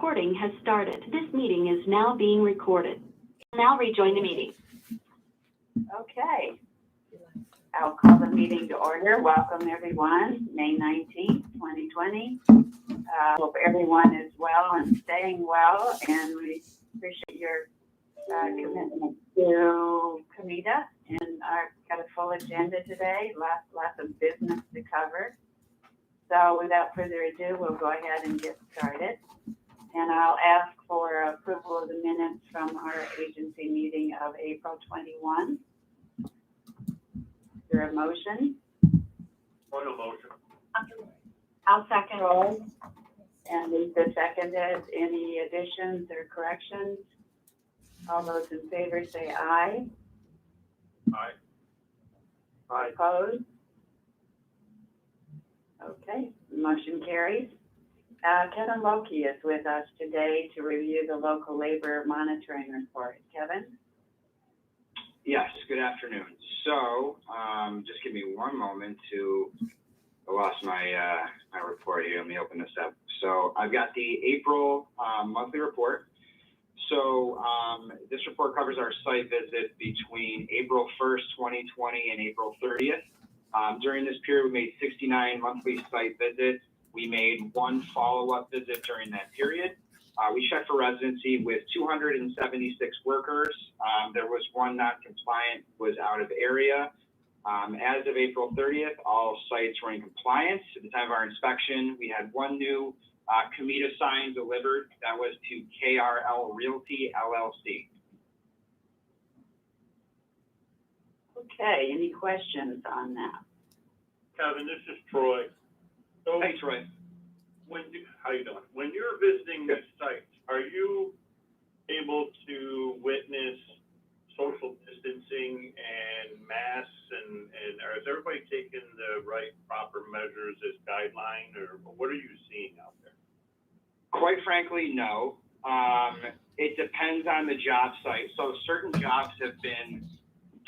recording has started. This meeting is now being recorded. Now rejoin the meeting. Okay. I'll call the meeting to order. Welcome everyone, May 19th, 2020. Hope everyone is well and staying well, and we appreciate your commitment to COMIDA. And I've got a full agenda today, lots of business to cover. So without further ado, we'll go ahead and get started. And I'll ask for approval of the minutes from our agency meeting of April 21. Is there a motion? One motion. I'll second. Roy. And Lisa seconded. Any additions or corrections? All those in favor say aye. Aye. Aye. Opposed? Okay, motion carries. Kevin Loki is with us today to review the local labor monitoring report. Kevin? Yes, good afternoon. So, just give me one moment I lost my report here. Let me open this up. So I've got the April monthly report. So this report covers our site visit between April 1st, 2020 and April 30th. During this period, we made 69 monthly site visits. We made one follow-up visit during that period. We checked for residency with 276 workers. There was one non-compliant, was out of area. As of April 30th, all sites were in compliance. At the time of our inspection, we had one new COMIDA sign delivered. That was to KRL Realty, LLC. Okay, any questions on that? Kevin, this is Troy. So, Hey, Troy. how you doing? When you're visiting these sites, are you able to witness social distancing and masks and is everybody taking the right proper measures as guideline, or what are you seeing out there? Quite frankly, no. It depends on the job site. So certain jobs have been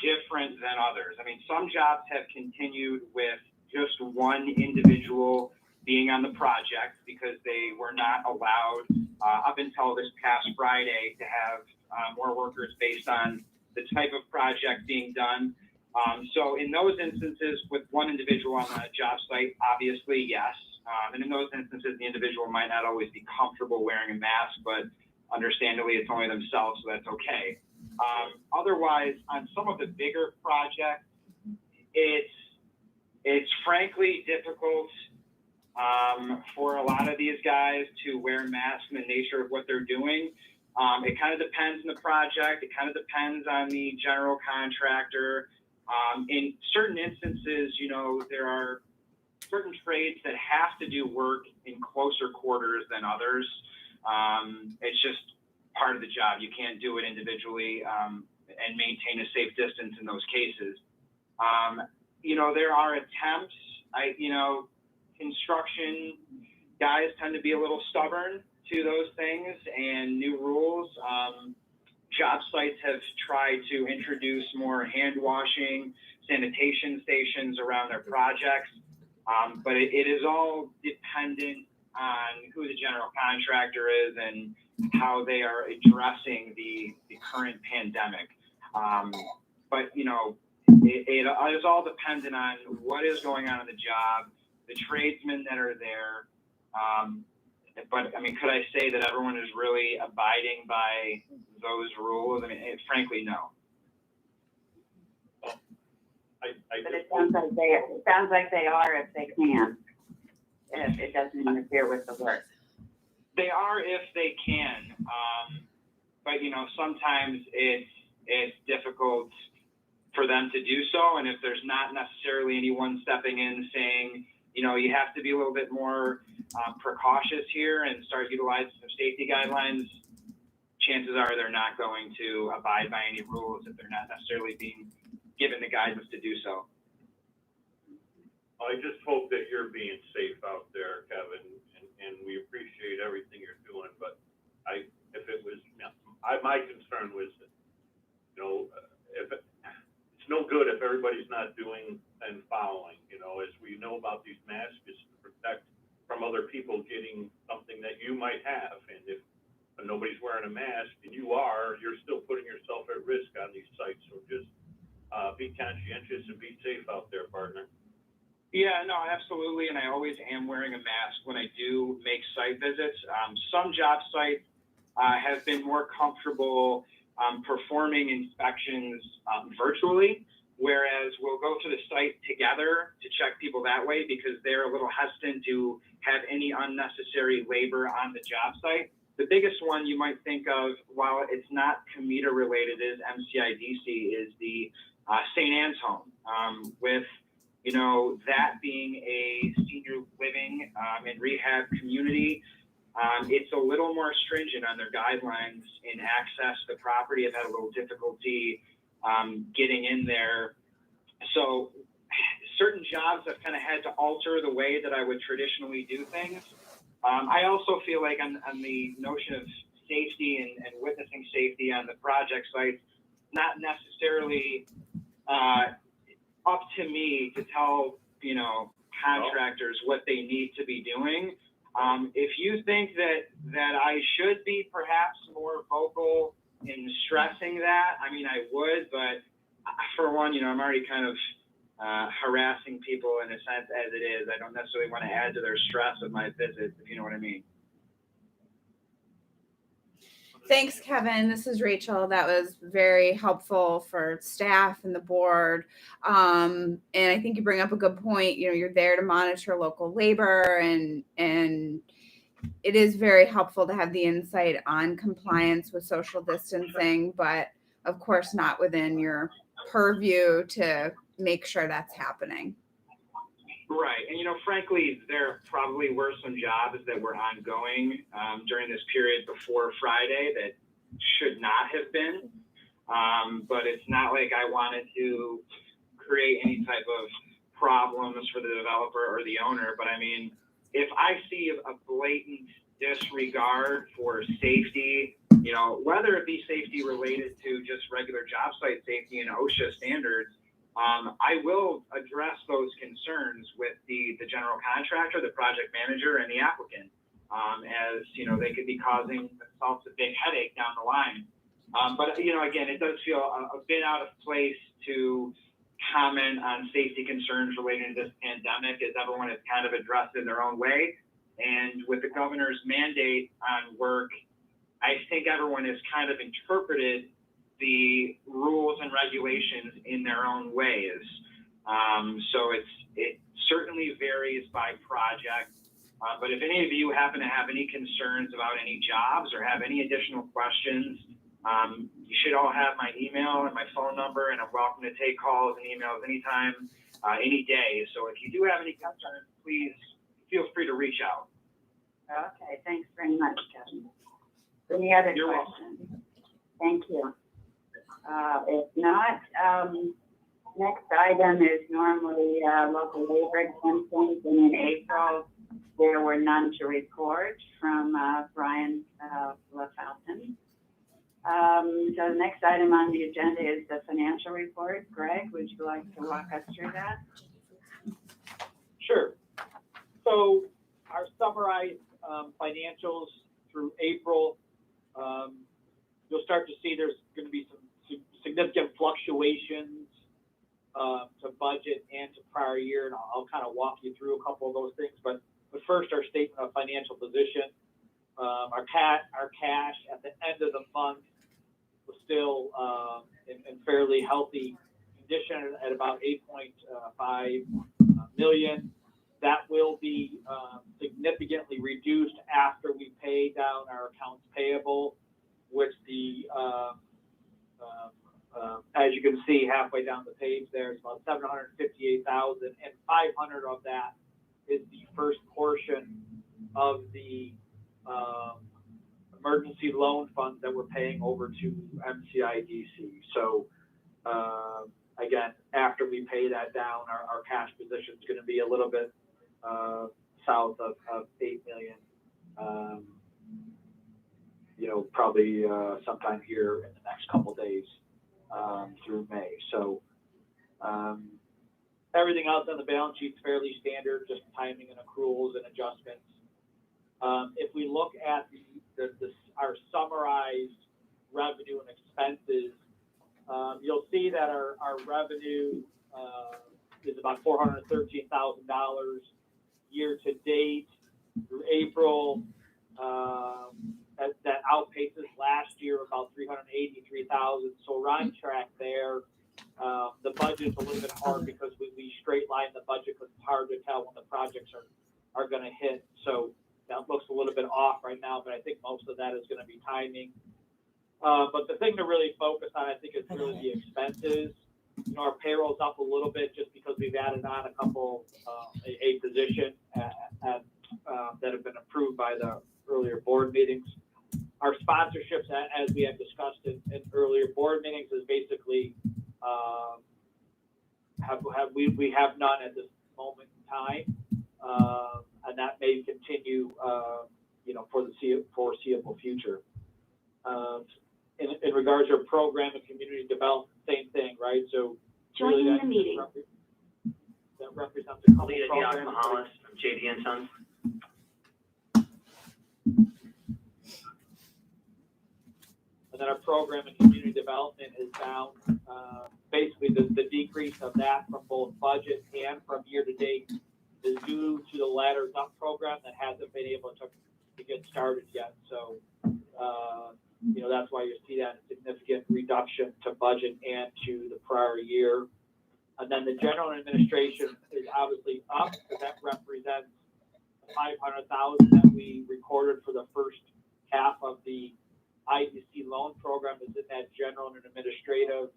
different than others. I mean, some jobs have continued with just one individual being on the project because they were not allowed up until this past Friday to have more workers based on the type of project being done. So in those instances with one individual on a job site, obviously, yes. And in those instances, the individual might not always be comfortable wearing a mask, but understandably, it's only themselves, so that's okay. Otherwise, on some of the bigger projects, it's frankly difficult for a lot of these guys to wear masks in the nature of what they're doing. It kind of depends on the project. It kind of depends on the general contractor. In certain instances, you know, there are certain trades that have to do work in closer quarters than others. It's just part of the job. You can't do it individually and maintain a safe distance in those cases. You know, there are attempts. Construction guys tend to be a little stubborn to those things and new rules. Job sites have tried to introduce more hand washing, sanitation stations around their projects. But it is all dependent on who the general contractor is and how they are addressing the current pandemic. But, you know, it is all dependent on what is going on in the job, the tradesmen that are there. But, I mean, could I say that everyone is really abiding by those rules? I mean, frankly, no. But it sounds like they are if they can, if it doesn't interfere with the work. They are if they can, but you know, sometimes it's difficult for them to do so, and if there's not necessarily anyone stepping in saying, you know, you have to be a little bit more precautious here and start utilizing some safety guidelines, chances are they're not going to abide by any rules if they're not necessarily being given the guidance to do so. I just hope that you're being safe out there, Kevin, and we appreciate everything you're doing. But my concern was, you know, it's no good if everybody's not doing and following. You know, as we know about these masks, is to protect from other people getting something that you might have. And if nobody's wearing a mask, and you are, you're still putting yourself at risk on these sites. So just be conscientious and be safe out there, partner. Yeah, no, absolutely, and I always am wearing a mask when I do make site visits. Some job sites have been more comfortable performing inspections virtually, whereas we'll go to the site together to check people that way because they're a little hesitant to have any unnecessary labor on the job site. The biggest one you might think of, while it's not COMIDA related, is MCIDC, is the St. Anne's home, with that being a senior living and rehab community. It's a little more stringent on their guidelines in access to the property. I've had a little difficulty getting in there. So certain jobs I've kind of had to alter the way that I would traditionally do things. I also feel like on the notion of safety and witnessing safety on the project sites, not necessarily up to me to tell, contractors what they need to be doing. If you think that I should be perhaps more vocal in stressing that, I mean, I would, but for one, I'm already kind of harassing people in a sense as it is. I don't necessarily want to add to their stress of my visits, if you know what I mean. Thanks, Kevin. This is Rachel. That was very helpful for staff and the board. And I think you bring up a good point. You're there to monitor local labor, and it is very helpful to have the insight on compliance with social distancing, but of course not within your purview to make sure that's happening. Right. And, frankly, there probably were some jobs that were ongoing during this period before Friday that should not have been. But it's not like I wanted to create any type of problems for the developer or the owner. But, I mean, if I see a blatant disregard for safety, whether it be safety related to just regular job site safety and OSHA standards, I will address those concerns with the general contractor, the project manager, and the applicant, as they could be causing themselves a big headache down the line. But again, it does feel a bit out of place to comment on safety concerns related to this pandemic, as everyone has kind of addressed in their own way. And with the governor's mandate on work, I think everyone has kind of interpreted the rules and regulations in their own ways. So it certainly varies by project. But if any of you happen to have any concerns about any jobs or have any additional questions, you should all have my email and my phone number, and I'm welcome to take calls and emails anytime, any day. So if you do have any concerns, please feel free to reach out. Okay, thanks very much, Kevin. Any other You're questions? Thank you. If not, next item is normally local labor exemptions, and in April there were none to report from Brian LaFountain. So the next item on the agenda is the financial report. Greg, would you like to walk us through that? Sure. So our summarized financials through April, you'll start to see there's going to be some significant fluctuations to budget and to prior year, and I'll kind of walk you through a couple of those things. But first, our statement of financial position. Our cash at the end of the month was still in fairly healthy condition at about $8.5 million. That will be significantly reduced after we pay down our accounts payable, which as you can see halfway down the page there, it's about $758,000, and $500 of that is the first portion of the emergency loan funds that we're paying over to MCIDC. So again, after we pay that down, our cash position is going to be a little bit south of $8 million. Probably sometime here in the next couple of days through May. So everything else on the balance sheet is fairly standard, just timing and accruals and adjustments. If we look at our summarized revenue and expenses, you'll see that our revenue is about $413,000 year to date through April. That outpaces last year about $383,000. So we're on track there. The budget's a little bit hard because we straight line the budget because it's hard to tell when the projects are going to hit. So that looks a little bit off right now, but I think most of that is going to be timing. But the thing to really focus on, I think, is really the expenses. Our payroll's up a little bit just because we've added on a couple, a position that have been approved by the earlier board meetings. Our sponsorships, as we have discussed in earlier board meetings, is basically we have none at this moment in time, and that may continue, for the foreseeable future. In regards to program and community development, same thing, right? So Joining really the meeting. that represents a couple Leah programs. Diaz-Mahalis from JD and Sons. And then our program and community development is down. Basically, the decrease of that from both budget and from year to date is due to the Ladders Up program that hasn't been able to get started yet. So, that's why you see that significant reduction to budget and to the prior year. And then the general administration is obviously up, because that represents $500,000 that we recorded for the first half of the IDC loan program is in that general and administrative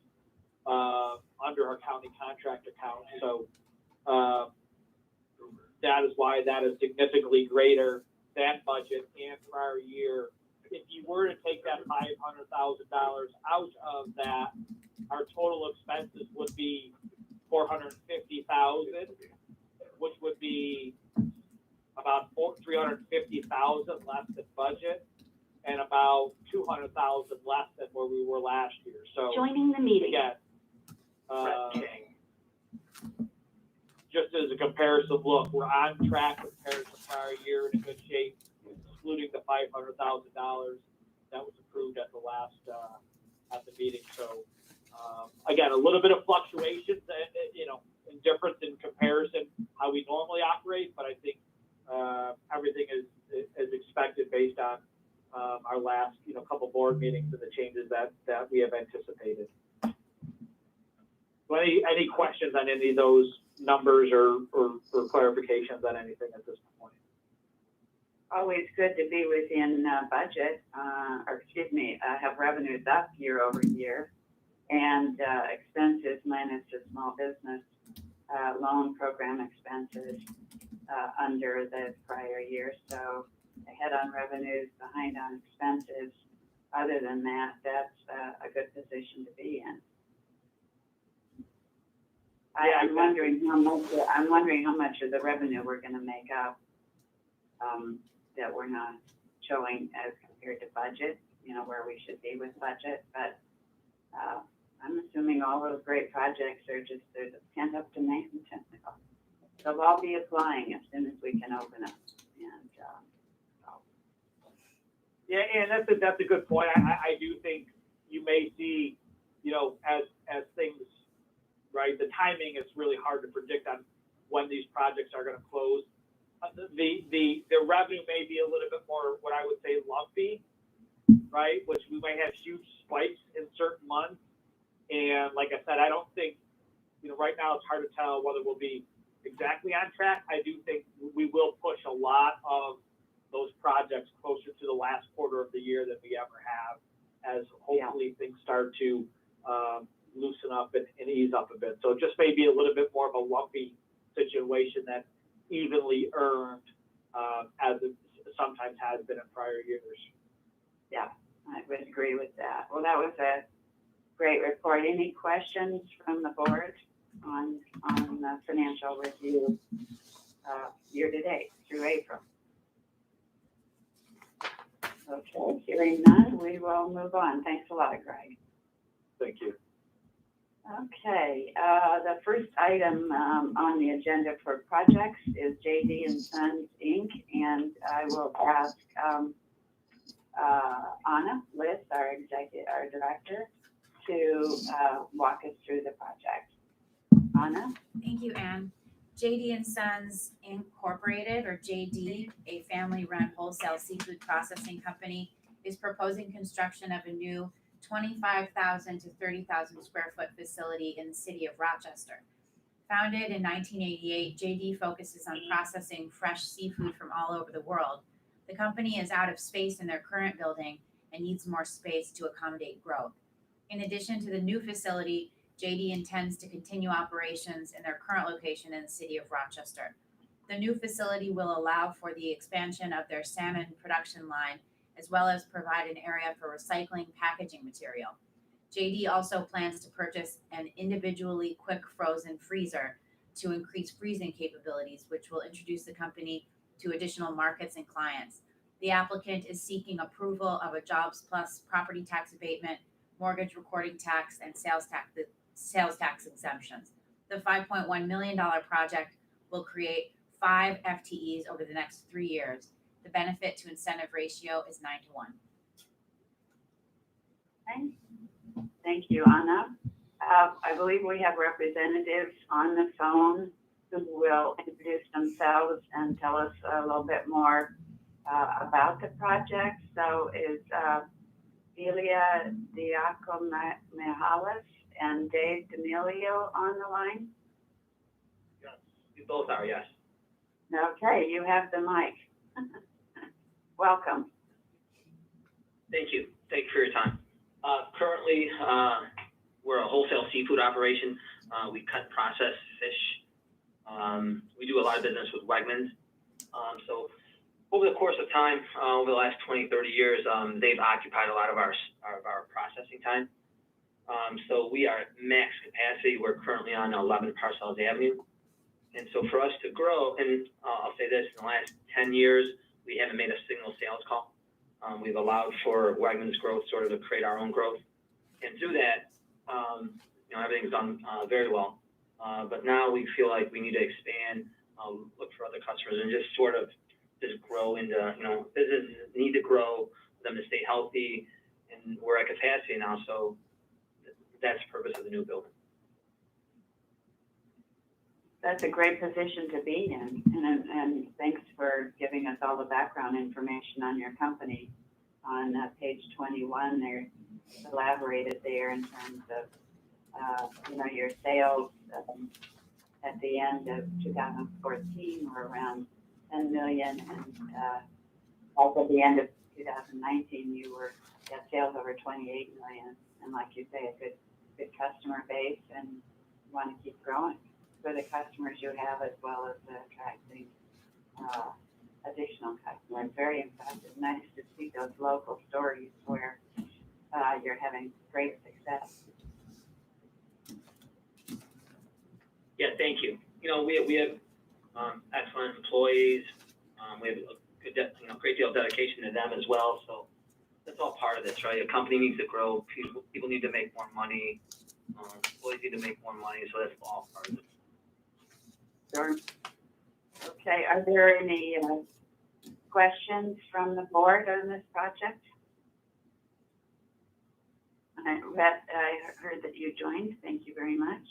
under our county contract account. So that is why that is significantly greater than budget and prior year. If you were to take that $500,000 out of that, our total expenses would be $450,000, which would be about $350,000 less than budget, and about $200,000 less than where we were last year. So Joining the meeting. again, just as a comparison, look, we're on track compared to prior year, in a good shape, excluding the $500,000 that was approved at the last at the meeting. So again, a little bit of fluctuations, in difference in comparison how we normally operate, but I think everything is expected based on our last couple board meetings and the changes that we have anticipated. So any questions on any of those numbers or clarifications on anything at this point? Always good to be within budget, have revenues up year over year, and expenses minus the small business loan program expenses under the prior year. So ahead on revenues, behind on expenses. Other than that, that's a good position to be in. I'm wondering how much of the revenue we're going to make up that we're not showing as compared to budget. Where we should be with budget, but I'm assuming all those great projects are just there's a pent up demand. They'll all be applying as soon as we can open up. And yeah, and that's a good point. I do think you may see, as things, right, the timing is really hard to predict on when these projects are going to close. The revenue may be a little bit more, what I would say, lumpy, right? Which we might have huge spikes in certain months. And like I said, I don't think, right now it's hard to tell whether we'll be exactly on track. I do think we will push a lot of those projects closer to the last quarter of the year than we ever have, as hopefully things start to loosen up and ease up a bit. So it just may be a little bit more of a lumpy situation than evenly earned, as it sometimes has been in prior years. yeah, I would agree with that. Well, that was a great report. Any questions from the board on the financial review year to date through April? Okay, hearing none, we will move on. Thanks a lot, Greg. Thank you. Okay, the first item on the agenda for projects is JD and Sons, Inc., and I will ask Anna Bliss, our director, to walk us through the project. Anna? Thank you, Anne. JD and Sons Incorporated, or JD, a family-run wholesale seafood processing company, is proposing construction of a new 25,000 to 30,000 square foot facility in the city of Rochester. Founded in 1988, JD focuses on processing fresh seafood from all over the world. The company is out of space in their current building and needs more space to accommodate growth. In addition to the new facility, JD intends to continue operations in their current location in the city of Rochester. The new facility will allow for the expansion of their salmon production line, as well as provide an area for recycling packaging material. JD also plans to purchase an individually quick frozen freezer to increase freezing capabilities, which will introduce the company to additional markets and clients. The applicant is seeking approval of a Jobs Plus property tax abatement, mortgage recording tax, and sales tax exemptions. The $5.1 million project will create 5 FTEs over the next 3 years. The benefit to incentive ratio is 9 to 1. Okay. Thank you, Anna. I believe we have representatives on the phone who will introduce themselves and tell us a little bit more about the project. So is Delia Diacomihalis and Dave D'Amelio on the line? Yes, you both are, yes. Okay, you have the mic. Welcome. Thank you. Thank you for your time. Currently, we're a wholesale seafood operation. We cut and process fish. We do a lot of business with Wegmans. So over the course of time, over the last 20, 30 years, they've occupied a lot of our processing time. So we are at max capacity. We're currently on 11 Parcells Avenue. And so for us to grow, and I'll say this, in the last 10 years, we haven't made a single sales call. We've allowed for Wegmans growth, sort of to create our own growth. And through that, everything's done very well. But now we feel like we need to expand, look for other customers, and just sort of just grow into, businesses need to grow, for them to stay healthy, and we're at capacity now, so that's the purpose of the new building. That's a great position to be in, and thanks for giving us all the background information on your company. On page 21, they're elaborated there in terms of, your sales at the end of 2014 were around 10 million, and as of the end of 2019, you had sales over 28 million, and like you say, a good customer base, and you want to keep growing for the customers you have, as well as attracting additional customers. Very impressive. Nice to see those local stories where you're having great success. Yeah, thank you. We have excellent employees. We have a great deal of dedication to them as well. So that's all part of this, right? A company needs to grow. People need to make more money. Employees need to make more money. So that's all part of it. Sure. Okay, are there any questions from the board on this project? I heard that you joined. Thank you very much.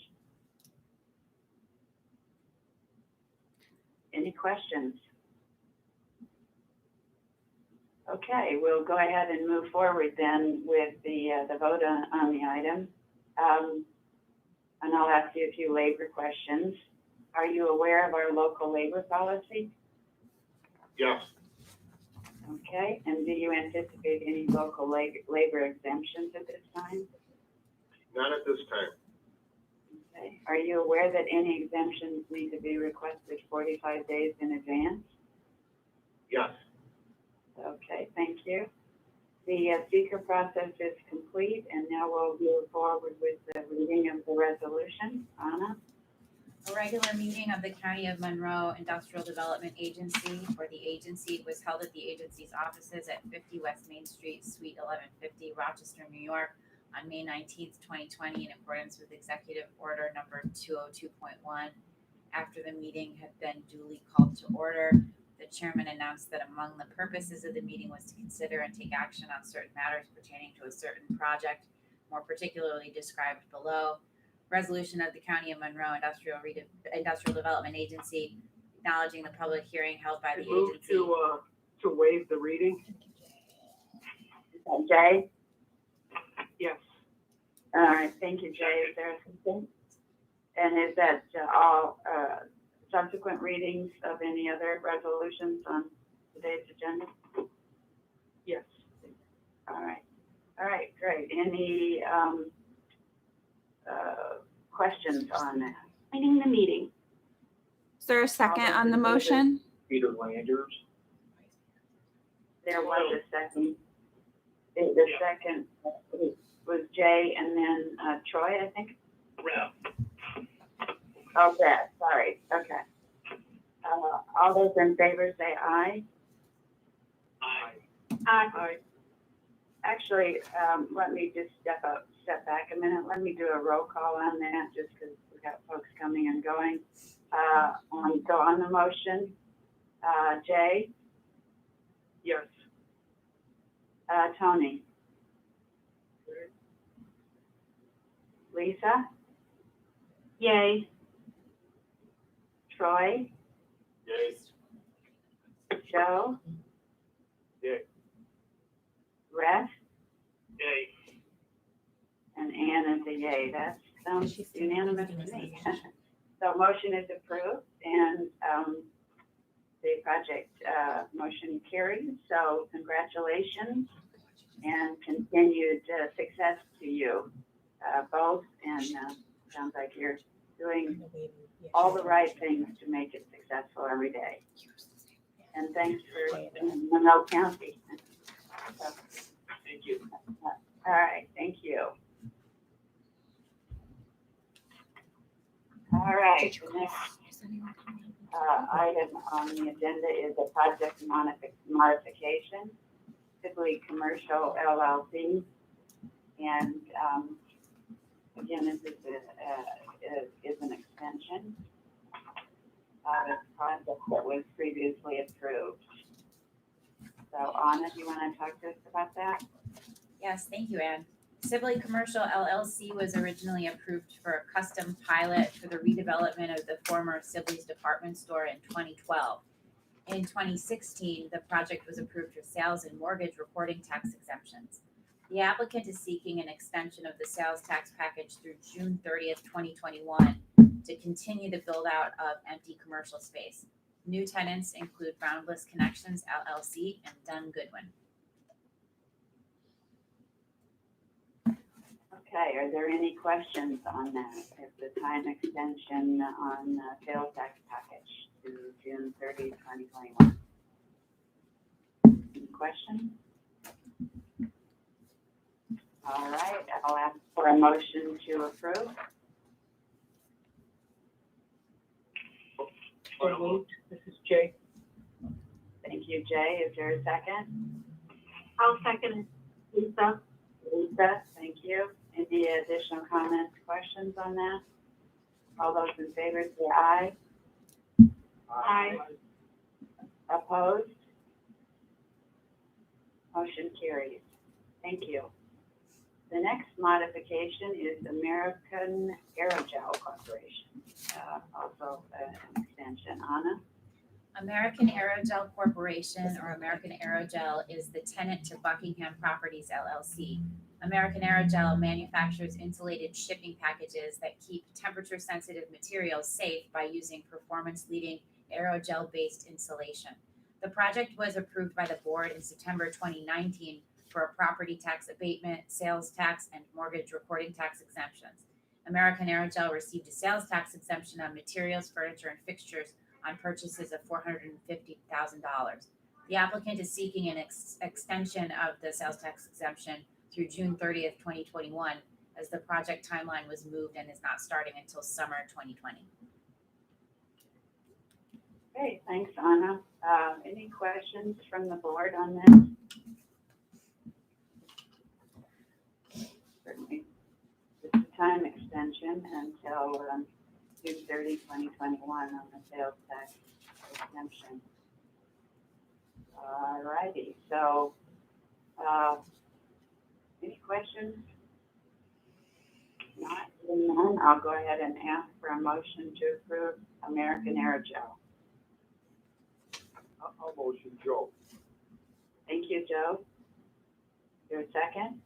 Any questions? Okay, we'll go ahead and move forward then with the vote on the item. And I'll ask you a few labor questions. Are you aware of our local labor policy? Yes. Okay, and do you anticipate any local labor exemptions at this time? Not at this time. Okay. Are you aware that any exemptions need to be requested 45 days in advance? Yes. Okay, thank you. The seeker process is complete, and now we'll move forward with the reading of the resolution. Anna? A regular meeting of the County of Monroe Industrial Development Agency, or the agency, was held at the agency's offices at 50 West Main Street, Suite 1150, Rochester, New York, on May 19th, 2020, in accordance with Executive Order Number 202.1. After the meeting had been duly called to order, the chairman announced that among the purposes of the meeting was to consider and take action on certain matters pertaining to a certain project, more particularly described below. Resolution of the County of Monroe Industrial Development Agency acknowledging the public hearing held by the Move agency. to waive the reading? Jay? Yes. All right, thank you, Jay. Is there a second? And is that all subsequent readings of any other resolutions on today's agenda? Yes. All right, great. Any questions on that? Joining the meeting. Is there a second on the motion? Peter Landers. There was a second. The second was Jay and then Troy, I think. Oh, Brad, sorry. Okay. All those in favor say aye. Aye. Actually, let me just step back a minute. Let me do a roll call on that just because we've got folks coming and going. So on the motion, Jay, Yes. Tony, Lisa, Yay. Troy, Joe, Yay. Rex, Yay. and Ann is a yay. That sounds unanimous to me. So motion is approved and the project motion carries. So congratulations and continued success to you both. And sounds like you're doing all the right things to make it successful every day. And thanks for Monroe County. Thank you. All right, thank you. All right, the next item on the agenda is a project modification, Sibley Commercial LLC. And again, this is an extension of a project that was previously approved. So Anna, do you want to talk to us about that? Yes, thank you, Ann. Sibley Commercial LLC was originally approved for a custom pilot for the redevelopment of the former Sibley's department store in 2012. In 2016, the project was approved for sales and mortgage recording tax exemptions. The applicant is seeking an extension of the sales tax package through June 30th, 2021 to continue the build out of empty commercial space. New tenants include Boundless Connections LLC and Dunn Goodwin. Okay, are there any questions on that? If the time extension on sales tax package to June 30, 2021? Any questions? All right, I'll ask for a motion to approve. So moved. This is Jay. Thank you, Jay. Is there a second? I'll second it. Lisa. Lisa, thank you. Any additional comments, questions on that? All those in favor say aye. Aye. Opposed? Motion carries. Thank you. The next modification is American Aerogel Corporation, also an extension. Anna? American Aerogel Corporation, or American Aerogel, is the tenant to Buckingham Properties LLC. American Aerogel manufactures insulated shipping packages that keep temperature-sensitive materials safe by using performance-leading aerogel-based insulation. The project was approved by the board in September 2019 for a property tax abatement, sales tax, and mortgage recording tax exemptions. American Aerogel received a sales tax exemption on materials, furniture, and fixtures on purchases of $450,000. The applicant is seeking an extension of the sales tax exemption through June 30th, 2021, as the project timeline was moved and is not starting until summer 2020. Okay, thanks, Anna. Any questions from the board on this? Certainly. It's a time extension until June 30, 2021 on the sales tax exemption. All righty, so, any questions? Not, seeing none, I'll go ahead and ask for a motion to approve American Aerogel. I'll motion Joe. Thank you, Joe. Your second?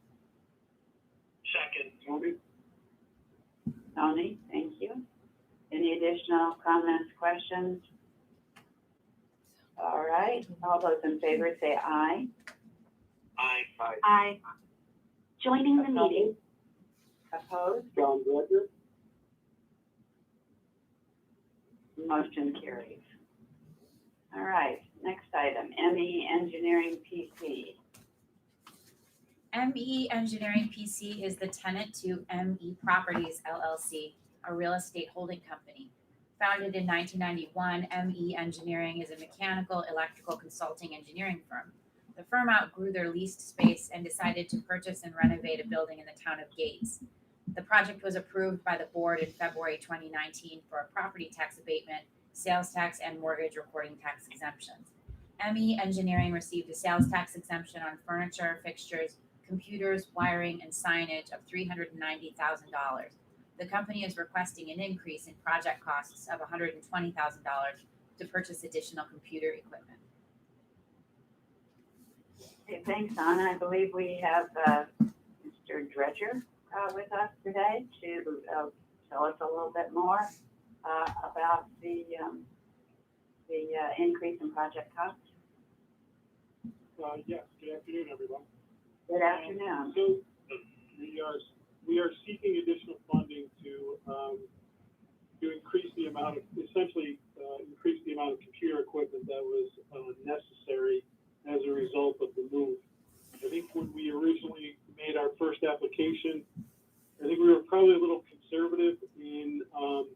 Second. Tony? Tony, thank you. Any additional comments, questions? All right, all those in favor say aye. Aye. Aye. Aye. Joining the meeting. Opposed? John Dreger? Motion carries. All right, next item, ME Engineering PC. ME Engineering PC is the tenant to ME Properties LLC, a real estate holding company. Founded in 1991, ME Engineering is a mechanical electrical consulting engineering firm. The firm outgrew their leased space and decided to purchase and renovate a building in the town of Gates. The project was approved by the board in February 2019 for a property tax abatement, sales tax, and mortgage recording tax exemptions. ME Engineering received a sales tax exemption on furniture, fixtures, computers, wiring, and signage of $390,000. The company is requesting an increase in project costs of $120,000 to purchase additional computer equipment. Okay, thanks, Anna. I believe we have Mr. Dredger with us today to tell us a little bit more about the increase in project costs. Yes, good afternoon, everyone. Good afternoon. So we are seeking additional funding to increase the amount of, essentially increase the amount of computer equipment that was necessary as a result of the move. I think when we originally made our first application, I think we were probably a little conservative in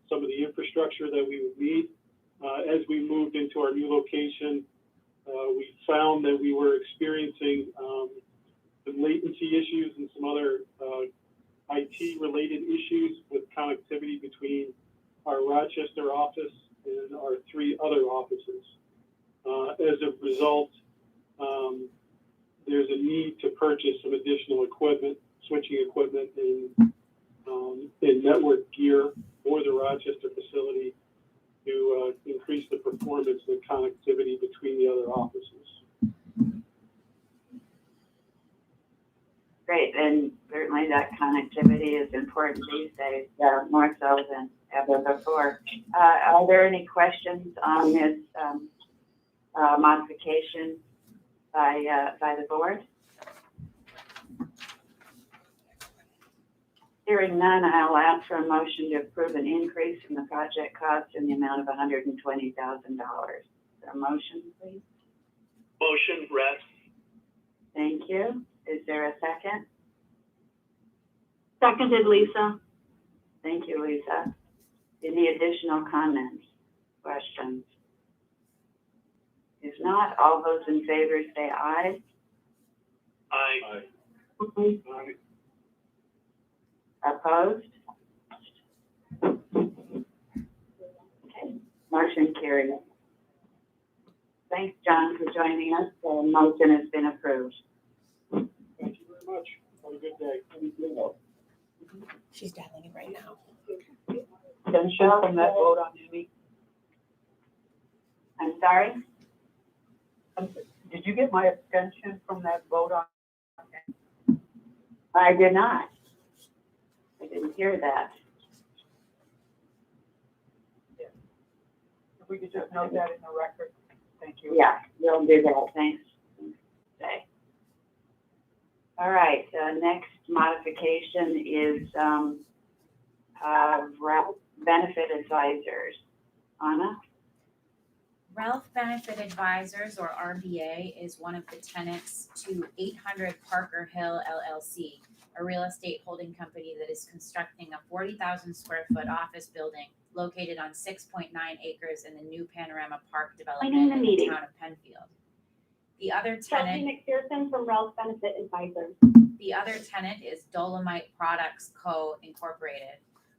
some of the infrastructure that we would need. As we moved into our new location, we found that we were experiencing some latency issues and some other IT-related issues with connectivity between our Rochester office and our 3 other offices. As a result, there's a need to purchase some additional equipment, switching equipment, and network gear for the Rochester facility to increase the performance and connectivity between the other offices. Great, and certainly that connectivity is important these days, more so than ever before. Are there any questions on this modification by the board? Hearing none, I'll ask for a motion to approve an increase in the project cost in the amount of $120,000. Is there a motion, please? Motion, Rest. Thank you. Is there a second? Seconded, Lisa. Thank you, Lisa. Any additional comments, questions? If not, all those in favor say aye. Aye. Aye. Opposed? Okay, motion carried. Thanks, John, for joining us. The motion has been approved. Thank you very much. Have a good day. She's dialing it right now. Extension from that vote on Amy? I'm sorry? Did you get my extension from that vote on? I did not. I didn't hear that. If we could just note that in the record, thank you. Yeah, we'll do that. Thanks. Okay. All right, next modification is benefit advisors. Anna? Ralph Benefit Advisors, or RBA, is one of the tenants to 800 Parker Hill LLC, a real estate holding company that is constructing a 40,000 square foot office building located on 6.9 acres in the new Panorama Park development Joining the in meeting. the town of Penfield. The other Chelsea tenant McPherson from Ralph Benefit Advisors. The other tenant is Dolomite Products Co. Incorporated.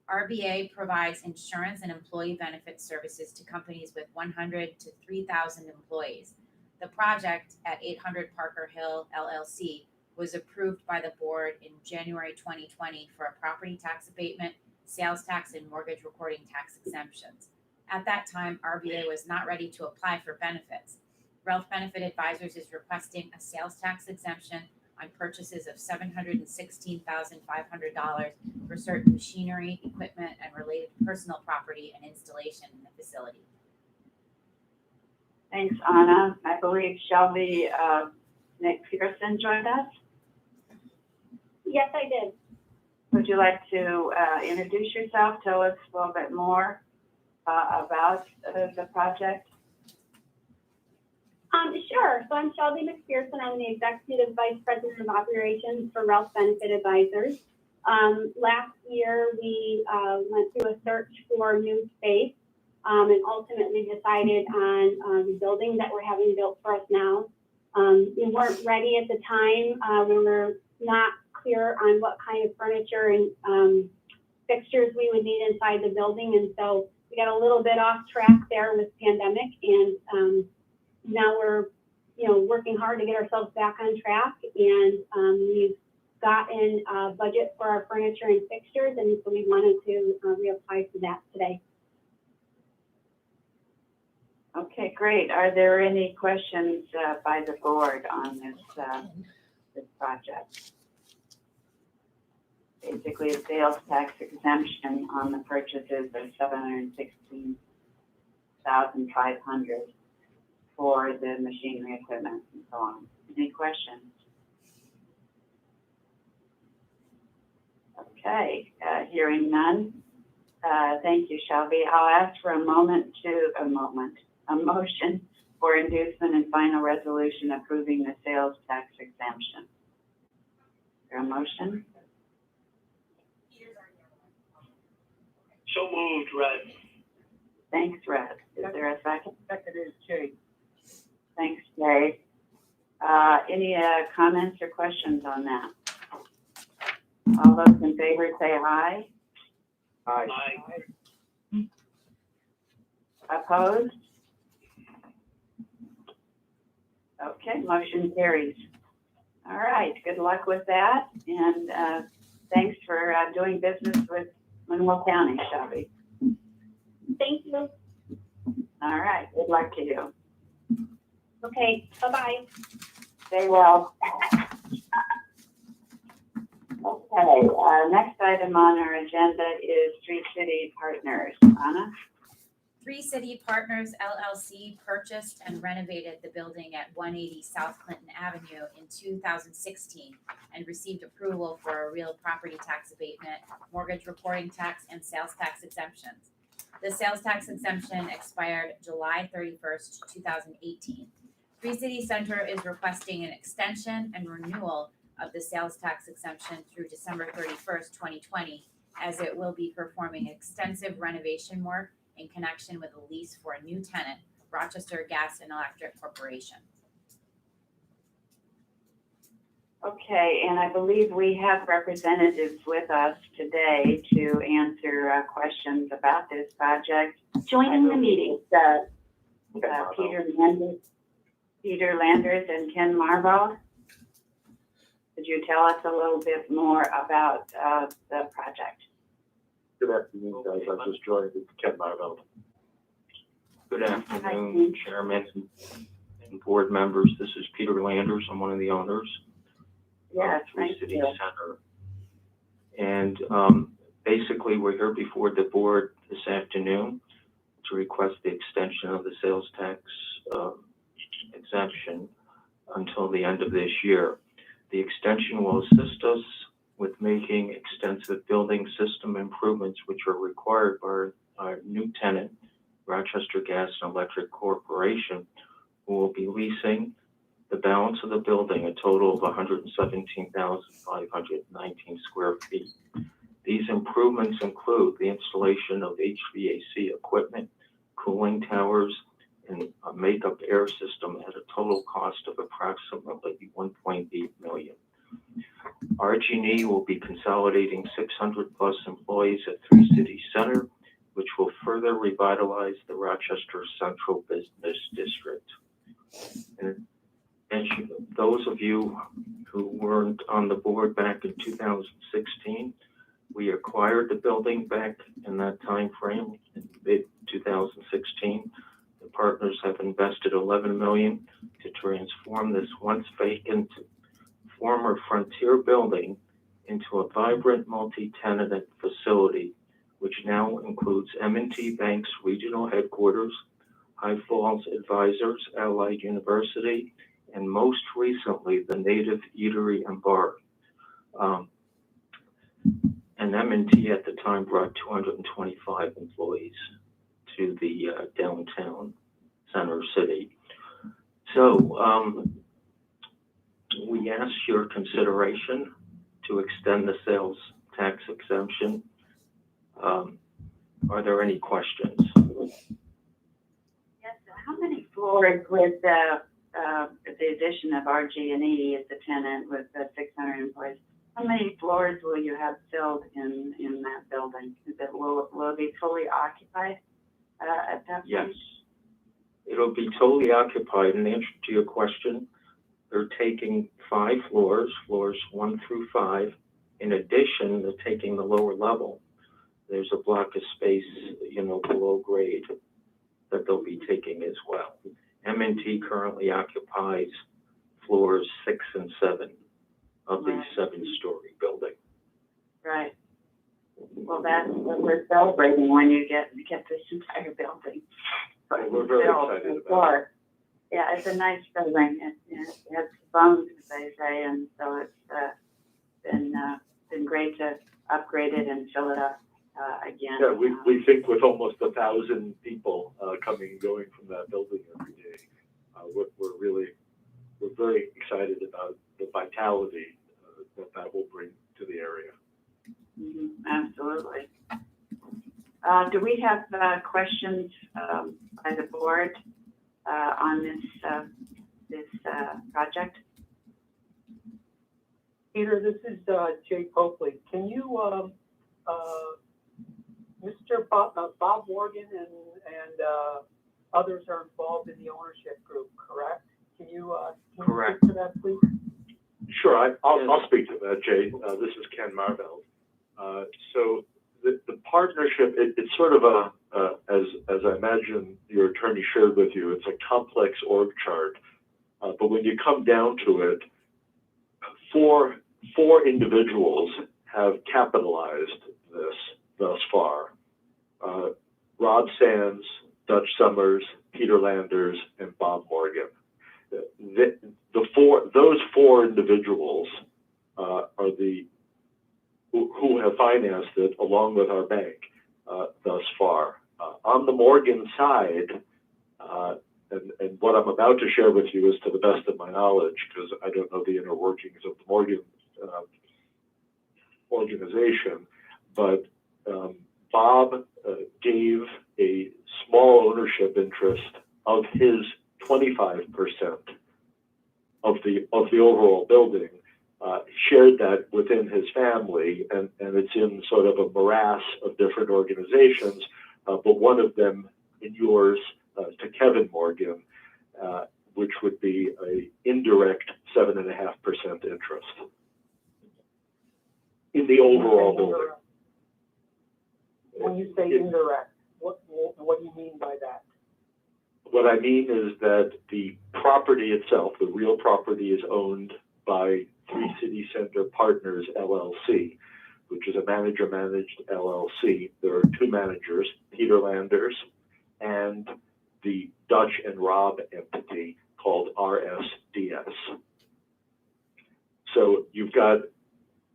RBA provides insurance and employee benefit services to companies with 100 to 3,000 employees. The project at 800 Parker Hill LLC was approved by the board in January 2020 for a property tax abatement, sales tax, and mortgage recording tax exemptions. At that time, RBA was not ready to apply for benefits. Ralph Benefit Advisors is requesting a sales tax exemption on purchases of $716,500 for certain machinery, equipment, and related personal property and installation in the facility. Thanks, Anna. I believe Shelby McPherson joined us. Yes, I did. Would you like to introduce yourself? Tell us a little bit more about the project. Sure. So I'm Shelby McPherson. I'm the Executive Vice President of Operations for Ralph Benefit Advisors. Last year, we went through a search for new space and ultimately decided on the building that we're having built for us now. We weren't ready at the time. We were not clear on what kind of furniture and fixtures we would need inside the building. And so we got a little bit off track there with pandemic, and now we're, working hard to get ourselves back on track, and we've gotten a budget for our furniture and fixtures, and so we wanted to reapply for that today. Okay, great. Are there any questions by the board on this project? Basically, a sales tax exemption on the purchases of $716,500 for the machinery, equipment, and so on. Any questions? Okay, hearing none. Thank you, Shelby. I'll ask for a motion for inducement and final resolution approving the sales tax exemption. Is there a motion? So moved, Red. Thanks, Red. Is there a second? Second is Jay. Thanks, Jay. Any comments or questions on that? All those in favor say aye. Aye. Opposed? Okay, motion carries. All right, good luck with that, and thanks for doing business with Monroe County, Shelby. Thank you. All right, good luck to you. Okay, bye-bye. Stay well. Okay, next item on our agenda is Three City Partners. Anna? Three City Partners LLC purchased and renovated the building at 180 South Clinton Avenue in 2016 and received approval for a real property tax abatement, mortgage recording tax, and sales tax exemptions. The sales tax exemption expired July 31st, 2018. Three City Center is requesting an extension and renewal of the sales tax exemption through December 31st, 2020, as it will be performing extensive renovation work in connection with a lease for a new tenant, Rochester Gas and Electric Corporation. Okay, and I believe we have representatives with us today to answer questions about this project. Joining the meeting. Peter Landers and Ken Marvell. Could you tell us a little bit more about the project? Good afternoon, guys. I just joined Ken Marvell. Good afternoon, Chairman and board members. This is Peter Landers. I'm one of the owners Yes, of Three thank City you. Center. And basically, we're here before the board this afternoon to request the extension of the sales tax exemption until the end of this year. The extension will assist us with making extensive building system improvements which are required by our new tenant, Rochester Gas and Electric Corporation, who will be leasing the balance of the building, a total of 117,519 square feet. These improvements include the installation of HVAC equipment, cooling towers, and a makeup air system at a total cost of approximately $1.8 million. RG&E will be consolidating 600 plus employees at Three City Center, which will further revitalize the Rochester Central Business District. And those of you who weren't on the board back in 2016, we acquired the building back in that time frame in mid-2016. The partners have invested $11 million to transform this once vacant former Frontier building into a vibrant multi-tenanted facility, which now includes M&T Bank's regional headquarters, High Falls Advisors, Allied University, and most recently, the Native Eatery and Bar. And M&T at the time brought 225 employees to the downtown center city. So we ask your consideration to extend the sales tax exemption. Are there any questions? Yes, how many floors with the addition of RG&E as a tenant with the 600 employees? How many floors will you have filled in that building? Will it be fully occupied at that point? Yes. It'll be totally occupied. In answer to your question, they're taking 5 floors, floors 1 through 5. In addition, they're taking the lower level. There's a block of space, below grade that they'll be taking as well. M&T currently occupies floors 6 and 7 of the 7-story building. Right. Well, that's what we're celebrating when you get this entire building. Well, we're very excited about it. Yeah, it's a nice building. It has bones, as they say, and so it's been great to upgrade it and fill it up again. Yeah, we think with almost 1,000 people coming and going from that building every day, we're very excited about the vitality that will bring to the area. Mm-hmm, absolutely. Do we have questions by the board on this project? Peter, this is Jay Copley. Can you, Mr. Bob Morgan and others are involved in the ownership group, correct? Can you Correct. speak to that, please? Sure, I'll speak to that, Jay. This is Ken Marvell. So the partnership, it's sort of as I imagine your attorney shared with you, it's a complex org chart. But when you come down to it, four individuals have capitalized this thus far. Rob Sands, Dutch Summers, Peter Landers, and Bob Morgan. Those four individuals are who have financed it along with our bank thus far. On the Morgan side, and what I'm about to share with you is to the best of my knowledge, because I don't know the inner workings of the Morgan organization, but Bob gave a small ownership interest of his 25% of the overall building, shared that within his family, and it's in sort of a morass of different organizations, but one of them inures to Kevin Morgan, which would be a indirect 7.5% interest in the overall building. When you say indirect, what do you mean by that? What I mean is that the property itself, the real property, is owned by 3 City Center Partners, LLC, which is a manager-managed LLC. There are 2 managers, Peter Landers and the Dutch and Rob entity called RSDS. So you've got,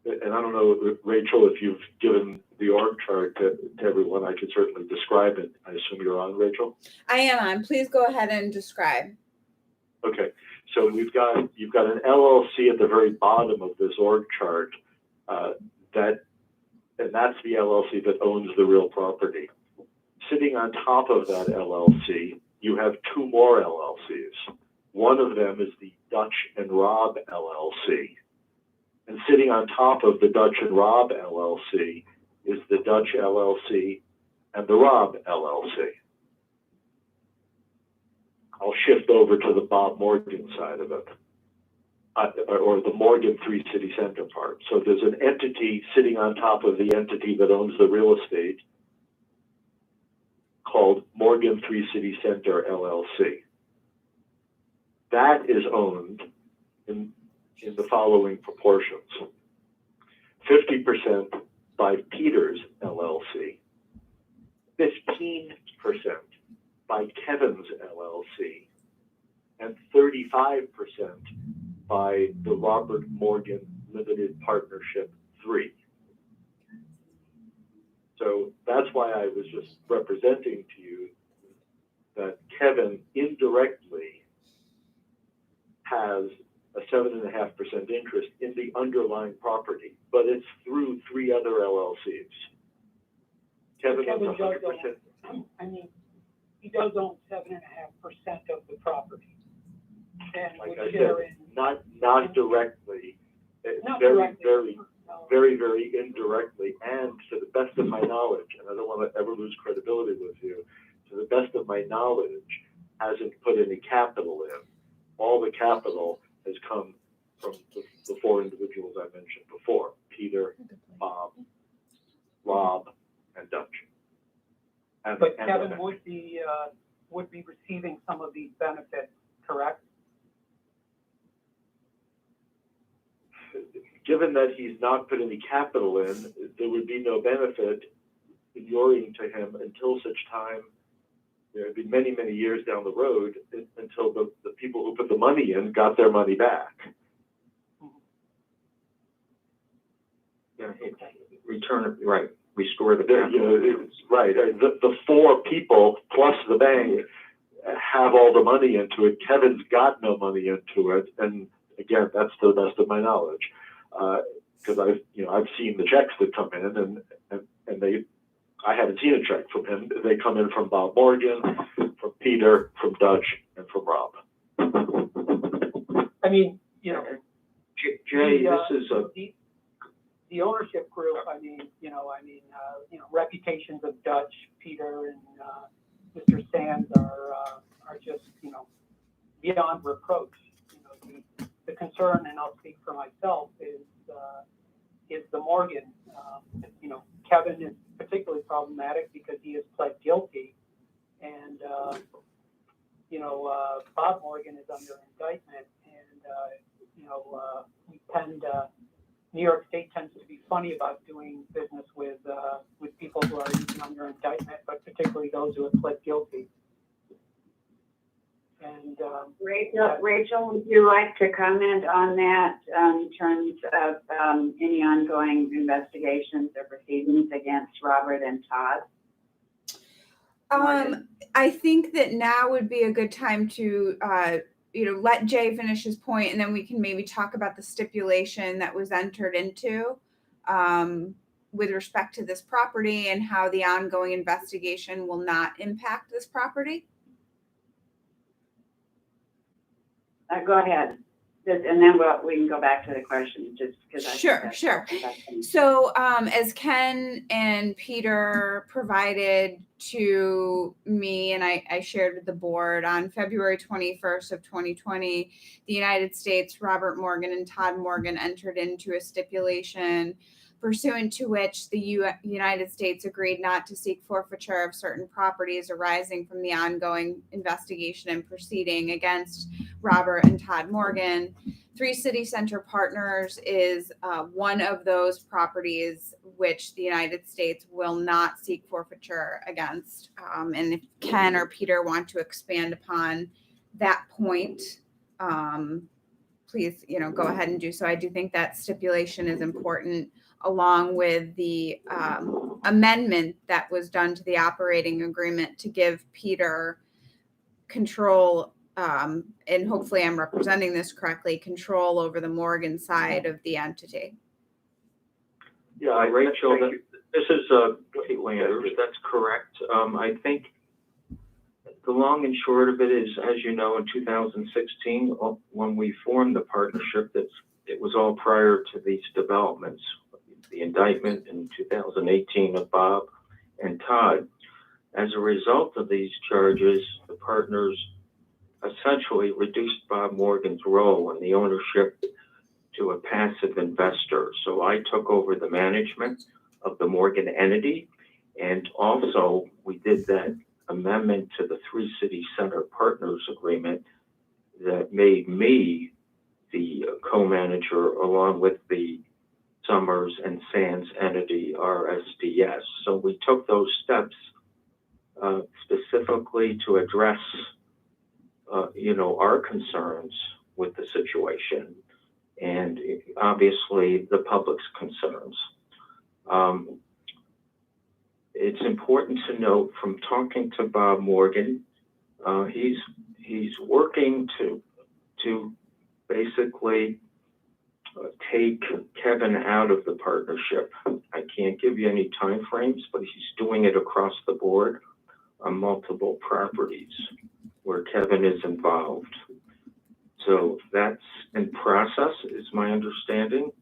and I don't know, Rachel, if you've given the org chart to everyone, I could certainly describe it. I assume you're on, Rachel? I am on. Please go ahead and describe. Okay, so you've got an LLC at the very bottom of this org chart, and that's the LLC that owns the real property. Sitting on top of that LLC, you have 2 more LLCs. One of them is the Dutch and Rob LLC. And sitting on top of the Dutch and Rob LLC is the Dutch LLC and the Rob LLC. I'll shift over to the Bob Morgan side of it, or the Morgan 3 City Center part. So there's an entity sitting on top of the entity that owns the real estate called Morgan 3 City Center LLC. That is owned in the following proportions: 50% by Peters LLC, 15% by Kevin's LLC, and 35% by the Robert Morgan Limited Partnership 3. So that's why I was just representing to you that Kevin indirectly has a 7.5% interest in the underlying property, but it's through 3 other LLCs. Kevin owns 100%. I mean, he does own 7.5% of the property. And Like would I share said, in, not directly. It's Not very, directly. very, no, very indirectly, and to the best of my knowledge, and I don't want to ever lose credibility with you, to the best of my knowledge, hasn't put any capital in. All the capital has come from the 4 individuals I mentioned before: Peter, Bob, Rob, and Dutch. but Kevin would be receiving some of these benefits, correct? Given that he's not put any capital in, there would be no benefit inuring to him until such time, it'd be many, many years down the road, until the people who put the money in got their money back. Yeah, return it, right, restore the You capital. know, it's right. The 4 people plus the bank have all the money into it. Kevin's got no money into it, and again, that's to the best of my knowledge, because I've seen the checks that come in, and I haven't seen a check from him. They come in from Bob Morgan, from Peter, from Dutch, and from Rob. I mean, you know, Jay, this is a, the ownership group, reputations of Dutch, Peter, and Mr. Sands are just, beyond reproach. The concern, and I'll speak for myself, is the Morgan. Kevin is particularly problematic because he has pled guilty, and Bob Morgan is under indictment, and we tend New York State tends to be funny about doing business with people who are even under indictment, but particularly those who have pled guilty. And Rachel, would you like to comment on that in terms of any ongoing investigations or proceedings against Robert and Todd? I think that now would be a good time to let Jay finish his point, and then we can maybe talk about the stipulation that was entered into with respect to this property and how the ongoing investigation will not impact this property. Go ahead, and then we can go back to the question, just because I Sure. So as Ken and Peter provided to me, and I shared with the board, on February 21st of 2020, the United States, Robert Morgan and Todd Morgan entered into a stipulation pursuant to which the United States agreed not to seek forfeiture of certain properties arising from the ongoing investigation and proceeding against Robert and Todd Morgan. 3 City Center Partners is one of those properties which the United States will not seek forfeiture against. And if Ken or Peter want to expand upon that point, please, go ahead and do so. I do think that stipulation is important, along with the amendment that was done to the operating agreement to give Peter control, and hopefully I'm representing this correctly, control over the Morgan side of the entity. Yeah, Rachel, this is Kate Landers, that's correct. I think the long and short of it is, as you know, in 2016, when we formed the partnership, it was all prior to these developments. The indictment in 2018 of Bob and Todd. As a result of these charges, the partners essentially reduced Bob Morgan's role in the ownership to a passive investor. So I took over the management of the Morgan entity, and also we did that amendment to the Three City Center Partners Agreement that made me the co-manager along with the Summers and Sands entity, RSDS. So we took those steps specifically to address, our concerns with the situation and obviously the public's concerns. It's important to note from talking to Bob Morgan, he's working to basically take Kevin out of the partnership. I can't give you any time frames, but he's doing it across the board on multiple properties where Kevin is involved. So that's in process, is my understanding.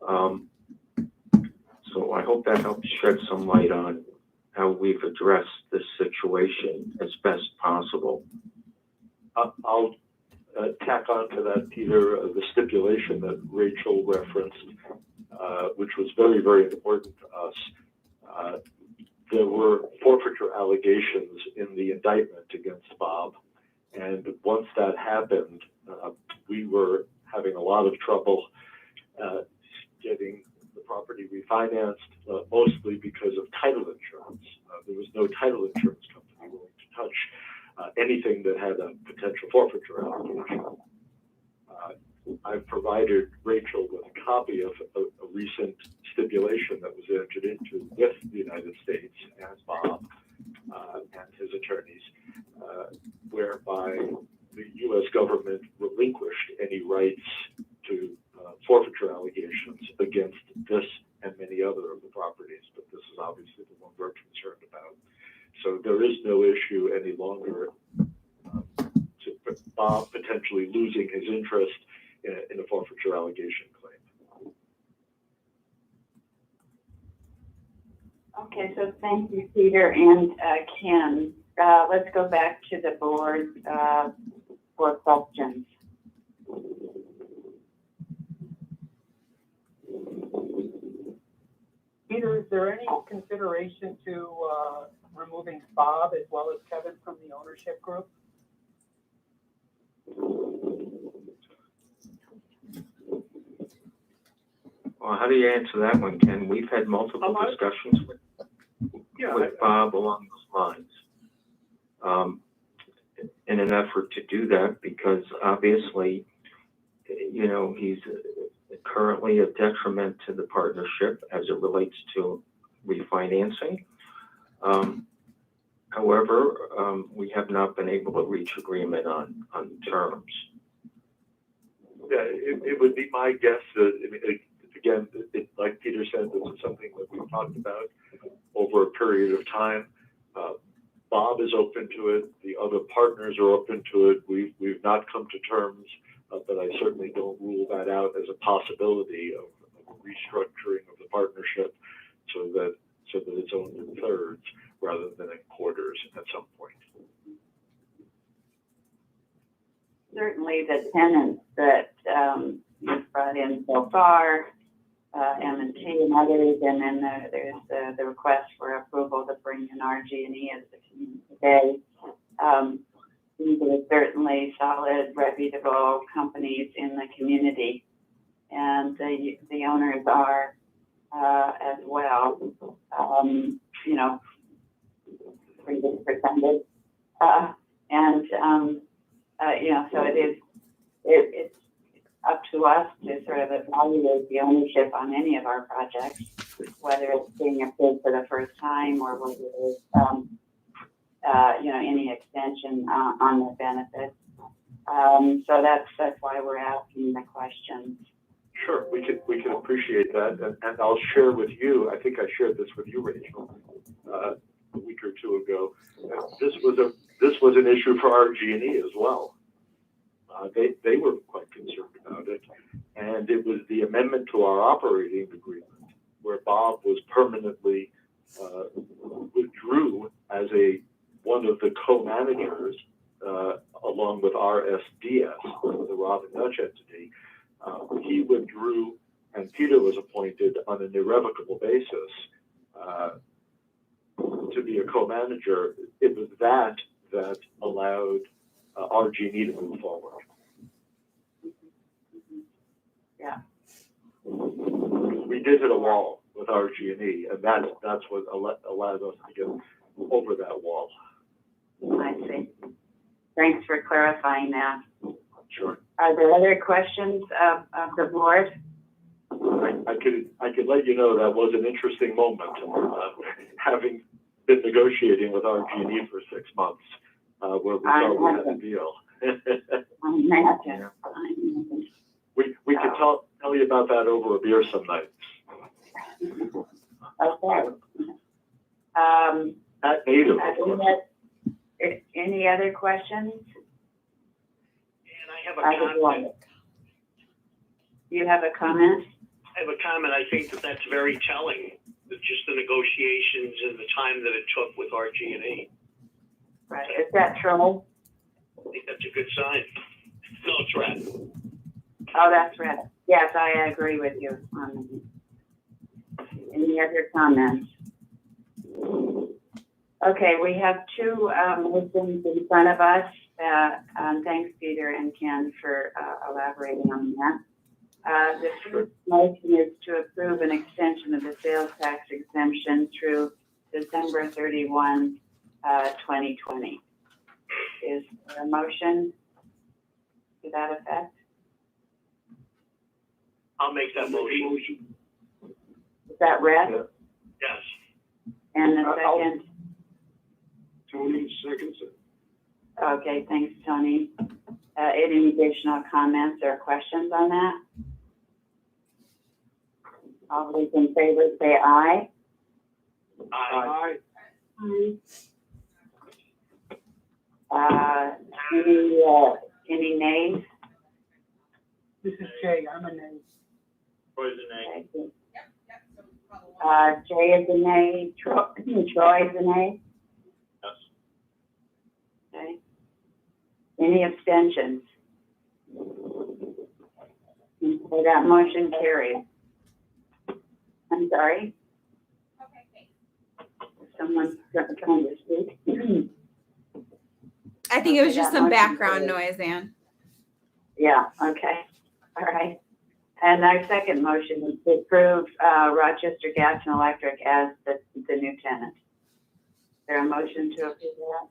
So I hope that helps shed some light on how we've addressed this situation as best possible. I'll tack on to that, Peter, the stipulation that Rachel referenced, which was very, very important to us. There were forfeiture allegations in the indictment against Bob, and once that happened, we were having a lot of trouble getting the property refinanced, mostly because of title insurance. There was no title insurance company willing to touch anything that had a potential forfeiture allegation. I've provided Rachel with a copy of a recent stipulation that was entered into with the United States and Bob and his attorneys, whereby the U.S. government relinquished any rights to forfeiture allegations against this and many other of the properties, but this is obviously the one we're concerned about. So there is no issue any longer to Bob potentially losing his interest in a forfeiture allegation claim. Okay, so thank you, Peter and Ken. Let's go back to the board for questions. Peter, is there any consideration to removing Bob as well as Kevin from the ownership group? Well, how do you answer that one, Ken? We've had multiple discussions with Bob along those lines. In an effort to do that, because obviously, he's currently a detriment to the partnership as it relates to refinancing. However, we have not been able to reach agreement on terms. Yeah, it would be my guess that, again, like Peter said, this is something that we've talked about over a period of time. Bob is open to it. The other partners are open to it. We've not come to terms, but I certainly don't rule that out as a possibility of restructuring of the partnership so that it's owned in thirds rather than in quarters at some point. Certainly the tenants that you've brought in so far, M&T and others, and then there's the request for approval to bring in RG&E as the community today. These are certainly solid, reputable companies in the community, and the owners are as well. Pretty good percentage, so it's up to us to sort of evaluate the ownership on any of our projects, whether it's being approved for the first time or whether it's any extension on the benefits. So that's why we're asking the questions. Sure, we can appreciate that, and I'll share with you. I think I shared this with you, Rachel, a week or two ago. This was an issue for RG&E as well. They were quite concerned about it, and it was the amendment to our operating agreement where Bob was permanently withdrew as one of the co-managers along with RSDS, the Rob and Dutch entity, he withdrew and Peter was appointed on an irrevocable basis to be a co-manager. It was that allowed RG&E to move forward. Yeah. We did hit a wall with RG&E, and that's what allowed us to get over that wall. I see. Thanks for clarifying that. Sure. Are there other questions of the board? I could let you know that was an interesting moment, having been negotiating with RG&E for 6 months, where we thought we had a deal. I imagine. We could tell you about that over a beer some nights. Okay. At native. Any other questions? And I have a comment. You have a comment? I have a comment. I think that's very telling, that just the negotiations and the time that it took with RG&E. Right. Is that true? I think that's a good sign. No, it's red. Oh, that's red. Yes, I agree with you on that. Any other comments? Okay, we have two motions in front of us. Thanks, Peter and Ken, for elaborating on that. The first motion is to approve an extension of the sales tax exemption through December 31, 2020. Is there a motion to that effect? I'll make that motion. Is that red? Yes. And the second? Tony seconds it. Okay, thanks, Tony. Any additional comments or questions on that? All those in favor say aye. Aye. Any nays? This is Jay, I'm a nay. Troy's a nay. Jay is a nay, Troy is a nay. Yes. Okay. Any abstentions? Okay, that motion carried. I'm sorry? Someone's trying to speak. I think it was Okay, just that some motion background carried. noise, Ann. Yeah, okay, all right. And our second motion is to approve Rochester Gas and Electric as the new tenant. Is there a motion to approve that?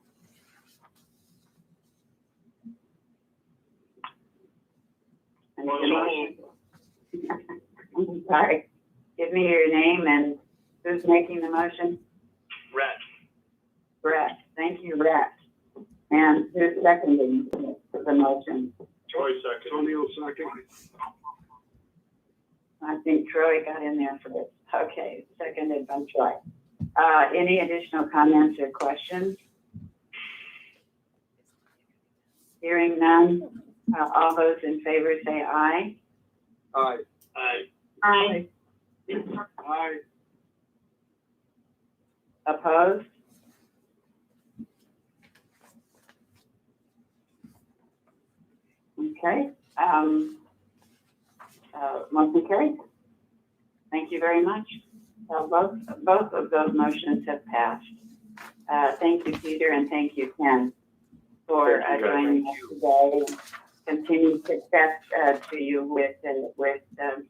I need a motion. I'm sorry. Give me your name and who's making the motion? Red. Brett. Thank you, Brett. And who's seconding the motion? Troy second. Tony will second. I think Troy got in there first. Okay, seconded by Troy. Any additional comments or questions? Hearing none, all those in favor say aye. Aye. Aye. Aye. Aye. Opposed? Okay, motion carried. Thank you very much. Both of those motions have passed. Thank you, Peter, and thank you, Ken, for joining us today. Continued success to you with the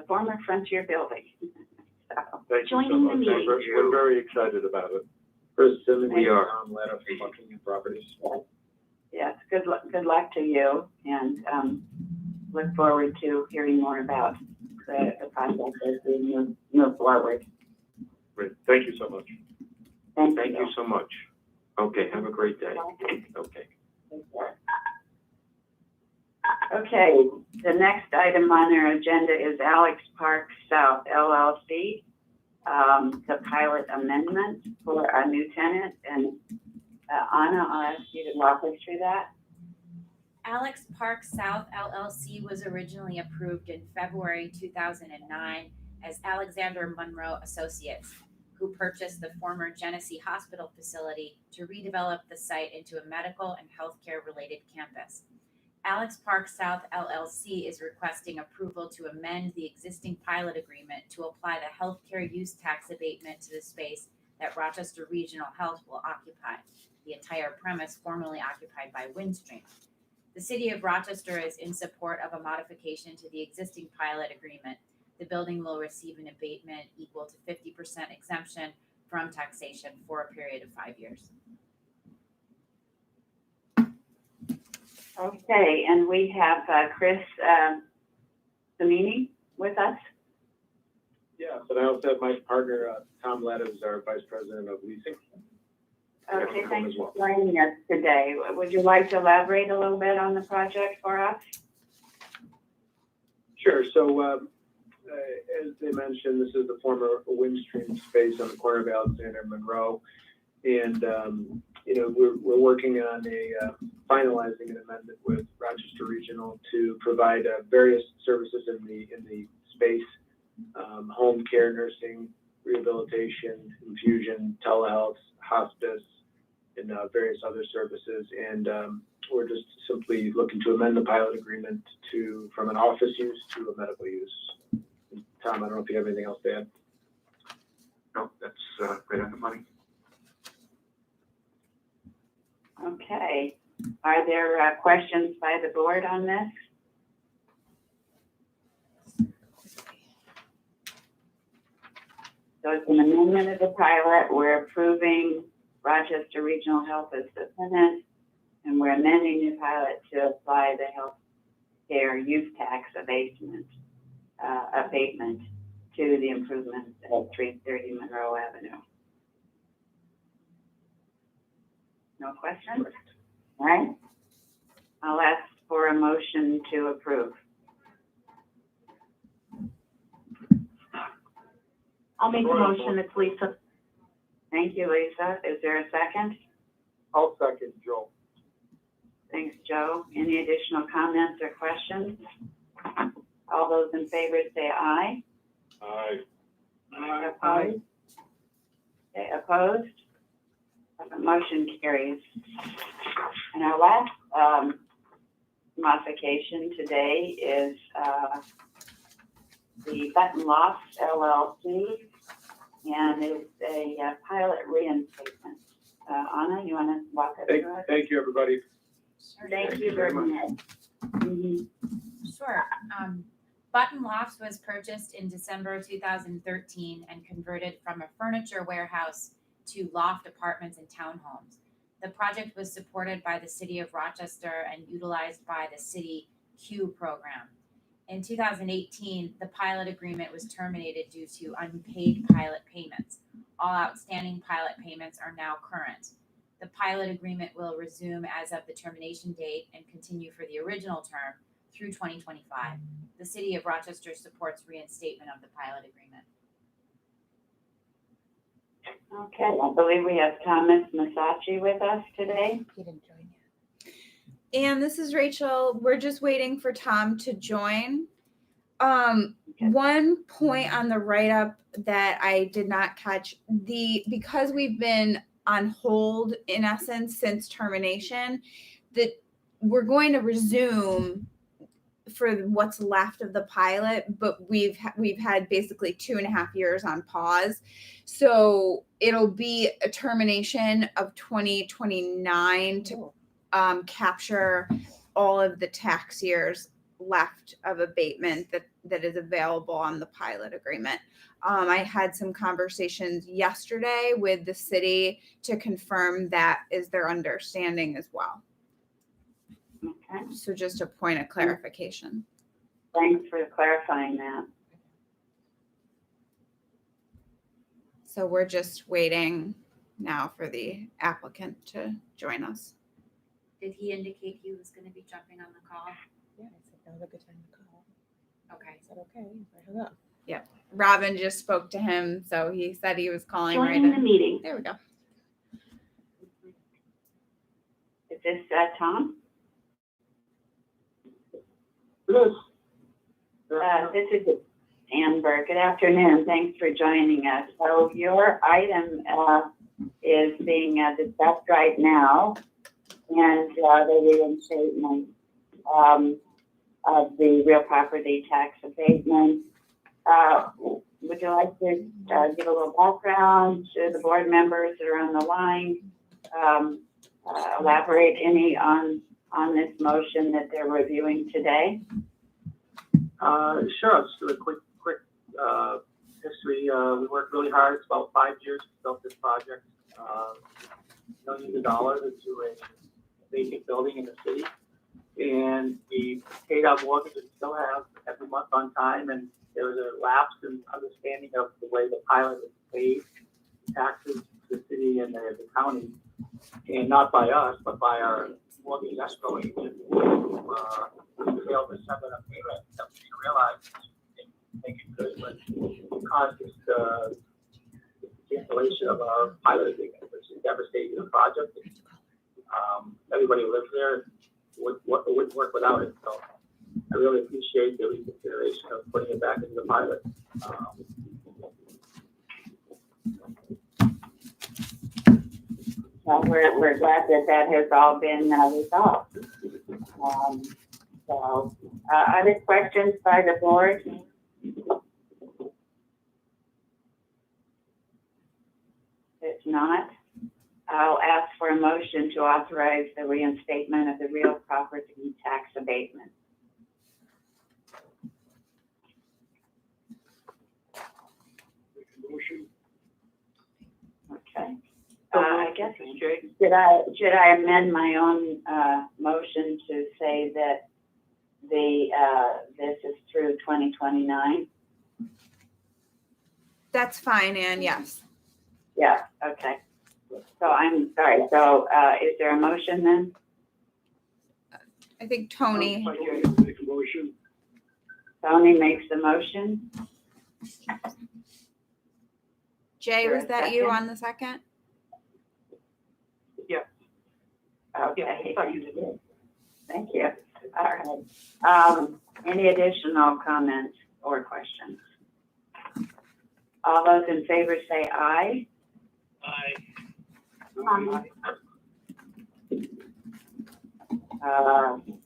former Frontier building. So, Thank you so joining the much. meeting. We're very excited about it. We are. Letter from Buckingham Properties. Yes, good luck to you, and look forward to hearing more about the project as we move forward. Great. Thank you so much. Thank you so much. Okay, have a great day. Okay. Okay, the next item on our agenda is Alex Park South LLC, the pilot amendment for a new tenant. And Anna, I'll ask you to walk us through that. Alex Park South LLC was originally approved in February 2009 as Alexander Monroe Associates. who purchased the former Genesee Hospital facility to redevelop the site into a medical and healthcare related campus. Alex Park South LLC is requesting approval to amend the existing pilot agreement to apply the healthcare use tax abatement to the space that Rochester Regional Health will occupy, the entire premise formerly occupied by Windstream. The City of Rochester is in support of a modification to the existing pilot agreement. The building will receive an abatement equal to 50% exemption from taxation for a period of 5 years. Okay, and we have Chris Samini with us. Yeah, but I also have my partner, Tom Lett, who's our Vice President of Leasing. Okay, thanks for joining us today. Would you like to elaborate a little bit on the project for us? Sure. So, as they mentioned, this is the former Windstream space on the corner of Alexander and Monroe. And, we're working on finalizing an amendment with Rochester Regional to provide various services in the space, home care, nursing, rehabilitation, infusion, telehealth, hospice, and various other services. And we're just simply looking to amend the pilot agreement from an office use to a medical use. Tom, I don't know if you have anything else to add. No, that's right on the money. Okay. Are there questions by the board on this? So it's an amendment of the pilot. We're approving Rochester Regional Health as the tenant, and we're amending the pilot to apply the health care use tax abatement to the improvements at 330 Monroe Avenue. No questions? All right. I'll ask for a motion to approve. I'll make the motion. It's Lisa. Thank you, Lisa. Is there a second? I'll second, Joe. Thanks, Joe. Any additional comments or questions? All those in favor say aye. Aye. Opposed? Okay, opposed? The motion carries. And our last modification today is the Button Loft LLC, and it's a pilot reinstatement. Anna, you want to walk us through it? Thank you, everybody. Thank you very much. Sure. Button Lofts was purchased in December 2013 and converted from a furniture warehouse to loft apartments and townhomes. The project was supported by the City of Rochester and utilized by the City Q program. In 2018, the pilot agreement was terminated due to unpaid pilot payments. All outstanding pilot payments are now current. The pilot agreement will resume as of the termination date and continue for the original term through 2025. The City of Rochester supports reinstatement of the pilot agreement. Okay, I believe we have Thomas Masachi with us today. He didn't join yet. And this is Rachel. We're just waiting for Tom to join. One point on the write-up that I did not catch, because we've been on hold in essence since termination, that we're going to resume for what's left of the pilot, but we've had basically 2.5 years on pause. So it'll be a termination of 2029 to capture all of the tax years left of abatement that is available on the pilot agreement. I had some conversations yesterday with the city to confirm that is their understanding as well. Okay. So just a point of clarification. Thanks for clarifying that. So we're just waiting now for the applicant to join us. Did he indicate he was going to be jumping on the call? Yeah, I said that was a good time to call. Okay. I said okay. I hung up. Yep. Robin just spoke to him, so he said he was calling Joining the meeting. There we go. Is this Tom? It is. This is Amber. Good afternoon. Thanks for joining us. So your item is being discussed right now, and the reinstatement of the real property tax abatement. Would you like to give a little background to the board members that are on the line? Elaborate any on this motion that they're reviewing today? Sure, I'll just do a quick history. We worked really hard. It's about 5 years to build this project. Millions of dollars into a vacant building in the city. And we paid our mortgage and still have every month on time. And there was a lapse in understanding of the way the pilot was paid taxes to the city and the county. And not by us, but by our mortgage escrow agent. We failed to send a payment that we didn't realize make it good, but it caused us the cancellation of our pilot agreement, which is devastating the project. Everybody who lives there wouldn't work without it. So I really appreciate the reconsideration of putting it back into the pilot. Well, we're glad that has all been resolved. Other questions by the board? If not, I'll ask for a motion to authorize the reinstatement of the real property tax abatement. Motion. Okay. I guess, should I amend my own motion to say that this is through 2029? That's fine, Ann, yes. Yeah, okay. So I'm sorry, so is there a motion then? I think Tony. Make a motion. Tony makes the motion. Jay, was that you on the second? Yeah. Okay. Thank you. All right. Any additional comments or questions? All those in favor say aye. Aye.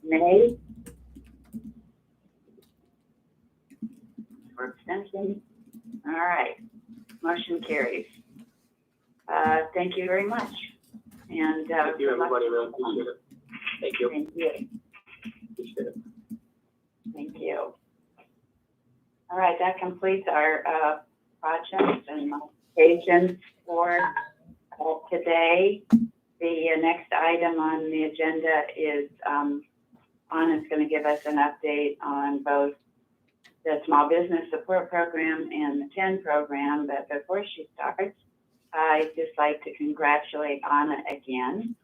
Nay? Or abstention? All right. Motion carries. Thank you very much. And Thank you, everybody. Really appreciate it. Thank you. Thank you. Appreciate it. Thank you. All right, that completes our projects and modifications for today. The next item on the agenda is Anna's going to give us an update on both the Small Business Support Program and the 10 program. But before she starts, I'd just like to congratulate Anna again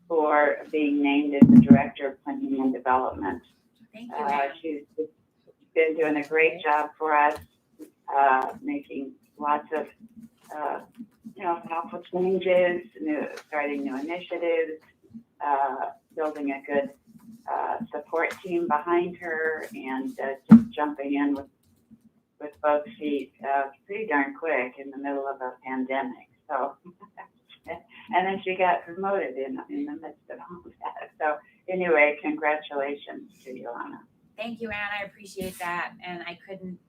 for being named as the Director of Planning and Development. Thank you. She's been doing a great job for us, making lots of, helpful changes, starting new initiatives, building a good support team behind her, and just jumping in with both feet pretty darn quick in the middle of a pandemic. So, and then she got promoted in the midst of all of that. So anyway, congratulations to you, Anna. Thank you, Ann. I appreciate that. And I couldn't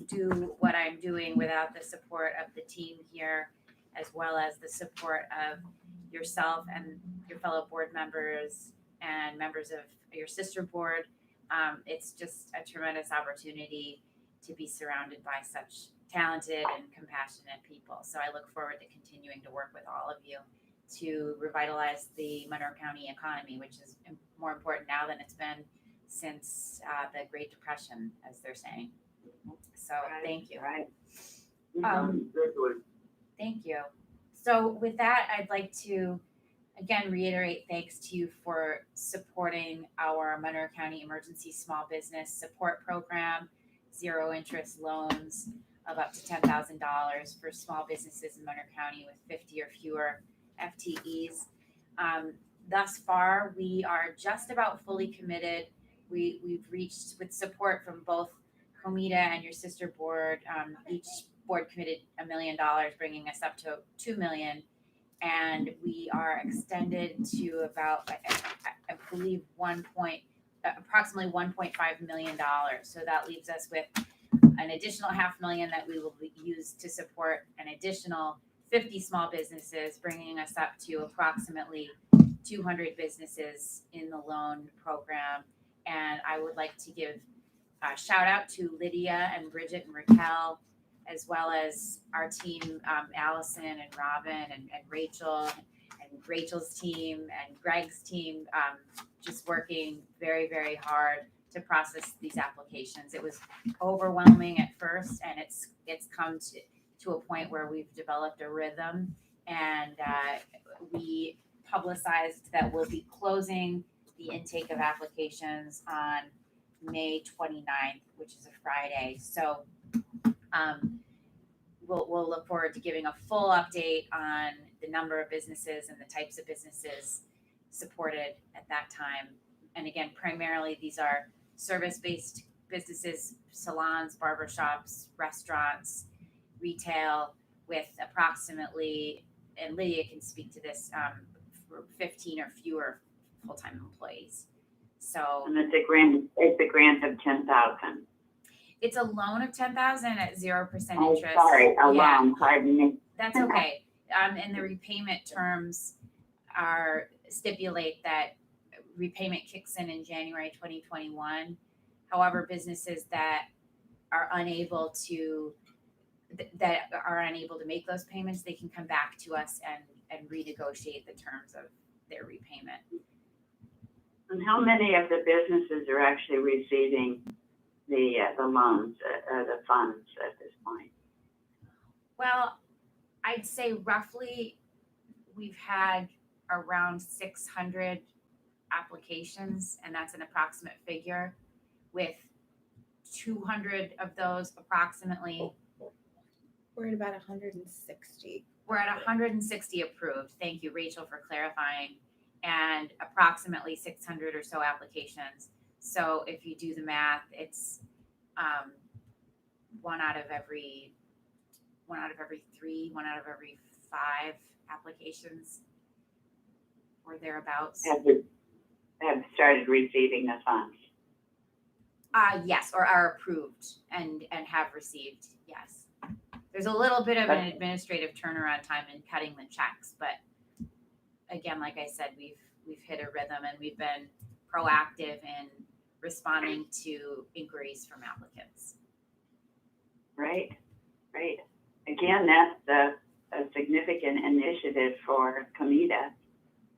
do what I'm doing without the support of the team here, as well as the support of yourself and your fellow board members and members of your sister board. It's just a tremendous opportunity to be surrounded by such talented and compassionate people. So I look forward to continuing to work with all of you to revitalize the Monroe County economy, which is more important now than it's been since the Great Depression, as they're saying. So thank you. Right. Thank you. So with that, I'd like to again reiterate thanks to you for supporting our Monroe County Emergency Small Business Support Program, 0 interest loans of up to $10,000 for small businesses in Monroe County with 50 or fewer FTEs. Thus far, we are just about fully committed. We've reached, with support from both COMIDA and your sister board, each board committed $1 million, bringing us up to $2 million. And we are extended to about, I believe, approximately $1.5 million. So that leaves us with an additional $500,000 that we will use to support an additional 50 small businesses, bringing us up to approximately 200 businesses in the loan program. And I would like to give a shout out to Lydia and Bridget and Raquel, as well as our team, Allison and Robin and Rachel and Rachel's team and Greg's team, just working very, very hard to process these applications. It was overwhelming at first, and it's come to a point where we've developed a rhythm, and we publicized that we'll be closing the intake of applications on May 29th, which is a Friday. So we'll look forward to giving a full update on the number of businesses and the types of businesses supported at that time. And again, primarily these are service-based businesses, salons, barbershops, restaurants, retail, with approximately, and Lydia can speak to this, for 15 or fewer full-time employees. So, And it's a grant of 10,000. it's a loan of 10,000 at 0% Oh, interest. sorry, a Yeah, loan, pardon me. that's okay. And the repayment terms stipulate that repayment kicks in January 2021. However, businesses that are unable to make those payments, they can come back to us and renegotiate the terms of their repayment. And how many of the businesses are actually receiving the loans, the funds at this point? Well, I'd say roughly we've had around 600 applications, and that's an approximate figure, with 200 of those approximately. We're at about 160. We're at 160 approved. Thank you, Rachel, for clarifying. And approximately 600 or so applications. So if you do the math, it's one out of every 3, 1 out of every 5 applications, or thereabouts. Have started receiving the funds. Yes, or are approved and have received. Yes. There's a little bit of an administrative turnaround time in cutting the checks, but again, like I said, we've hit a rhythm, and we've been proactive in responding to inquiries from applicants. Right. Again, that's a significant initiative for COMIDA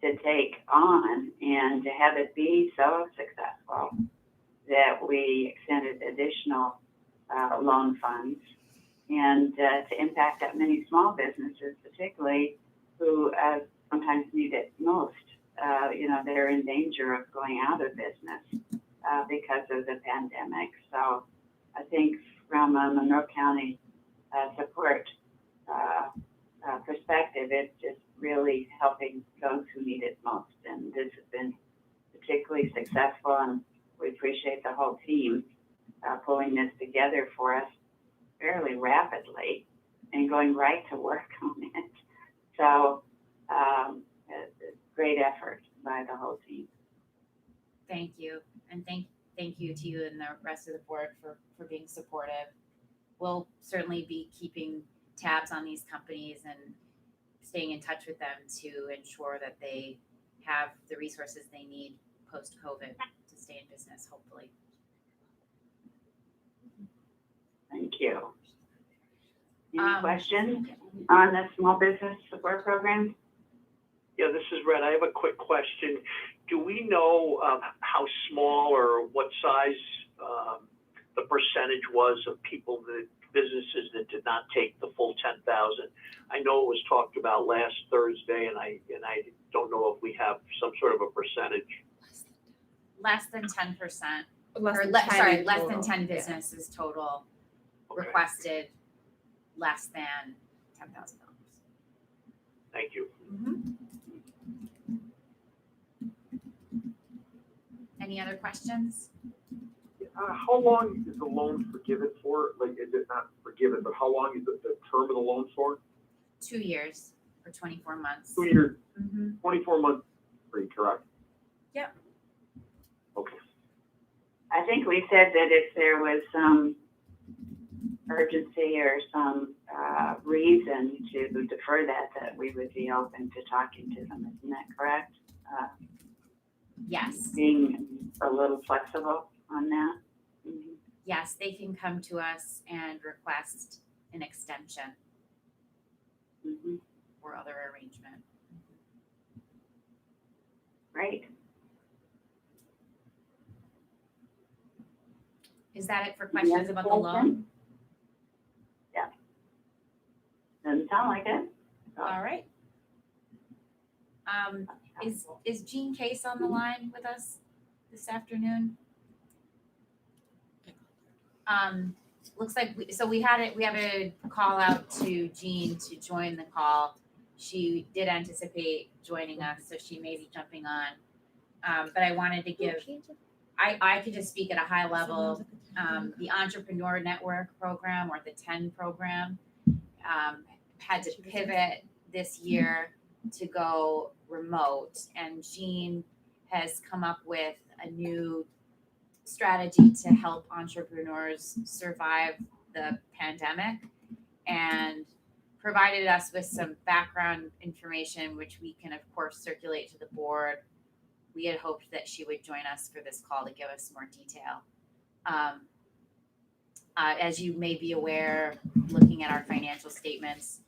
to take on, and to have it be so successful that we extended additional loan funds, and to impact that many small businesses, particularly who sometimes need it most. They're in danger of going out of business because of the pandemic. So I think from a Monroe County support perspective, it's just really helping those who need it most. And this has been particularly successful, and we appreciate the whole team pulling this together for us fairly rapidly and going right to work on it. So great effort by the whole team. Thank you. And thank you to you and the rest of the board for being supportive. We'll certainly be keeping tabs on these companies and staying in touch with them to ensure that they have the resources they need post-COVID to stay in business, hopefully. Thank you. Any questions on the small business support program? Yeah, this is Red. I have a quick question. Do we know how small or what size the percentage was of businesses that did not take the full 10,000? I know it was talked about last Thursday, and I don't know if we have some sort of a percentage. Less than 10%. Less than 10 businesses total requested less than $10,000. Thank you. Mm-hmm. Any other questions? How long is the loan forgiven for? Like, is it not forgiven, but how long is the term of the loan for? 2 years or 24 months. 2 years, Mm-hmm. 24 months free, correct? Yep. Okay. I think we said that if there was some urgency or some reason to defer that we would be open to talking to them. Isn't that correct? Yes. Being a little flexible on that. Mm-hmm. Yes, they can come to us and request an extension Mm-hmm. or other arrangement. Great. Is that it for questions about the loan? Yeah. Doesn't sound like it. All right. Is Jean Case on the line with us this afternoon? Looks like we have a call out to Jean to join the call. She did anticipate joining us, so she may be jumping on. But I wanted to give, I could just speak at a high level. The Entrepreneur Network program, or the 10 program, had to pivot this year to go remote, and Jean has come up with a new strategy to help entrepreneurs survive the pandemic, and provided us with some background information, which we can of course circulate to the board. We had hoped that she would join us for this call to give us more detail. As you may be aware, looking at our financial statements,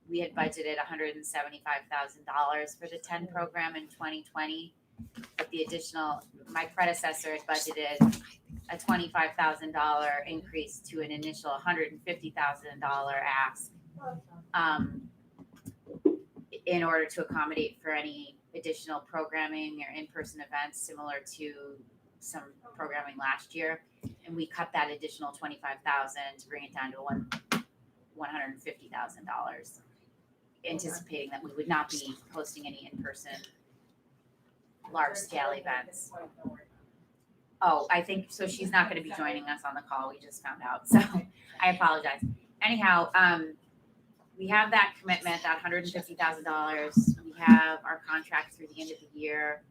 we had budgeted $175,000 for the 10 program in 2020. But the additional, my predecessor had budgeted a $25,000 increase to an initial $150,000 ask in order to accommodate for any additional programming or in-person events similar to some programming last year. And we cut that additional $25,000 to bring it down to $150,000, anticipating that we would not be hosting any in-person large-scale events. Oh, I think so. She's not going to be joining us on the call. We just found out, so I apologize. Anyhow, we have that commitment, that $150,000. We have our contract through the end of the year.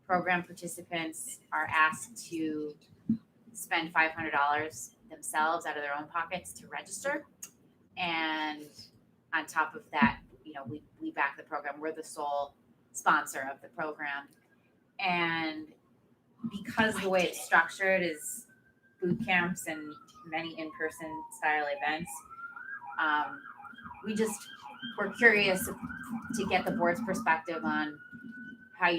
Program participants are asked to spend $500 themselves out of their own pockets to register, and on top of that, we back the program. We're the sole sponsor of the program, and because the way it's structured is boot camps and many in-person style events, we're curious to get the board's perspective on how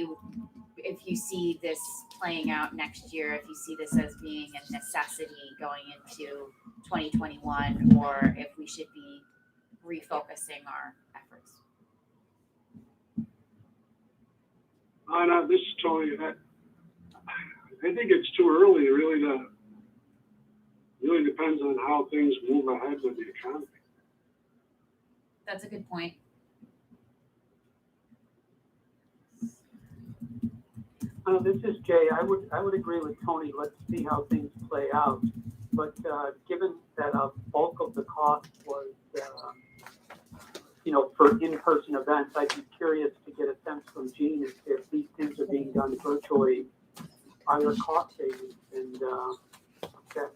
if you see this playing out next year, if you see this as being a necessity going into 2021, or if we should be refocusing our efforts. No, this is Tony. I think it's too early. Really depends on how things move ahead with the economy. That's a good point. This is Jay. I would agree with Tony. Let's see how things play out. But given that a bulk of the cost was, for in-person events, I'd be curious to get a sense from Jean if these things are being done virtually, are there cost savings and that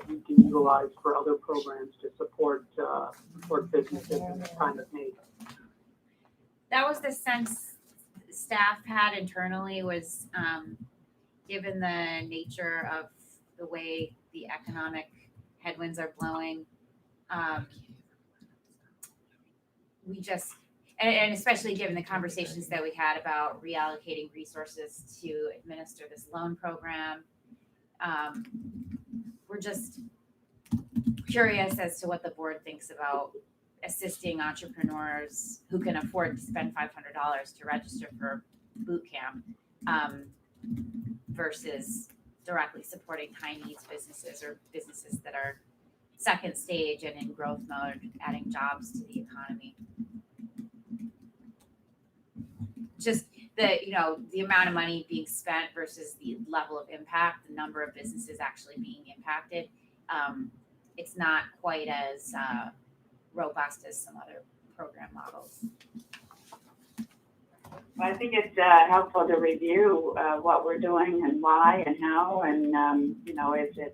we can utilize for other programs to support businesses in this time of need. That was the sense staff had internally, was given the nature of the way the economic headwinds are blowing, we just, and especially given the conversations that we had about reallocating resources to administer this loan program, we're just curious as to what the board thinks about assisting entrepreneurs who can afford to spend $500 to register for boot camp versus directly supporting high needs businesses or businesses that are second stage and in growth mode, adding jobs to the economy. Just the amount of money being spent versus the level of impact, the number of businesses actually being impacted, it's not quite as robust as some other program models. Well, I think it's helpful to review what we're doing and why and how, and is it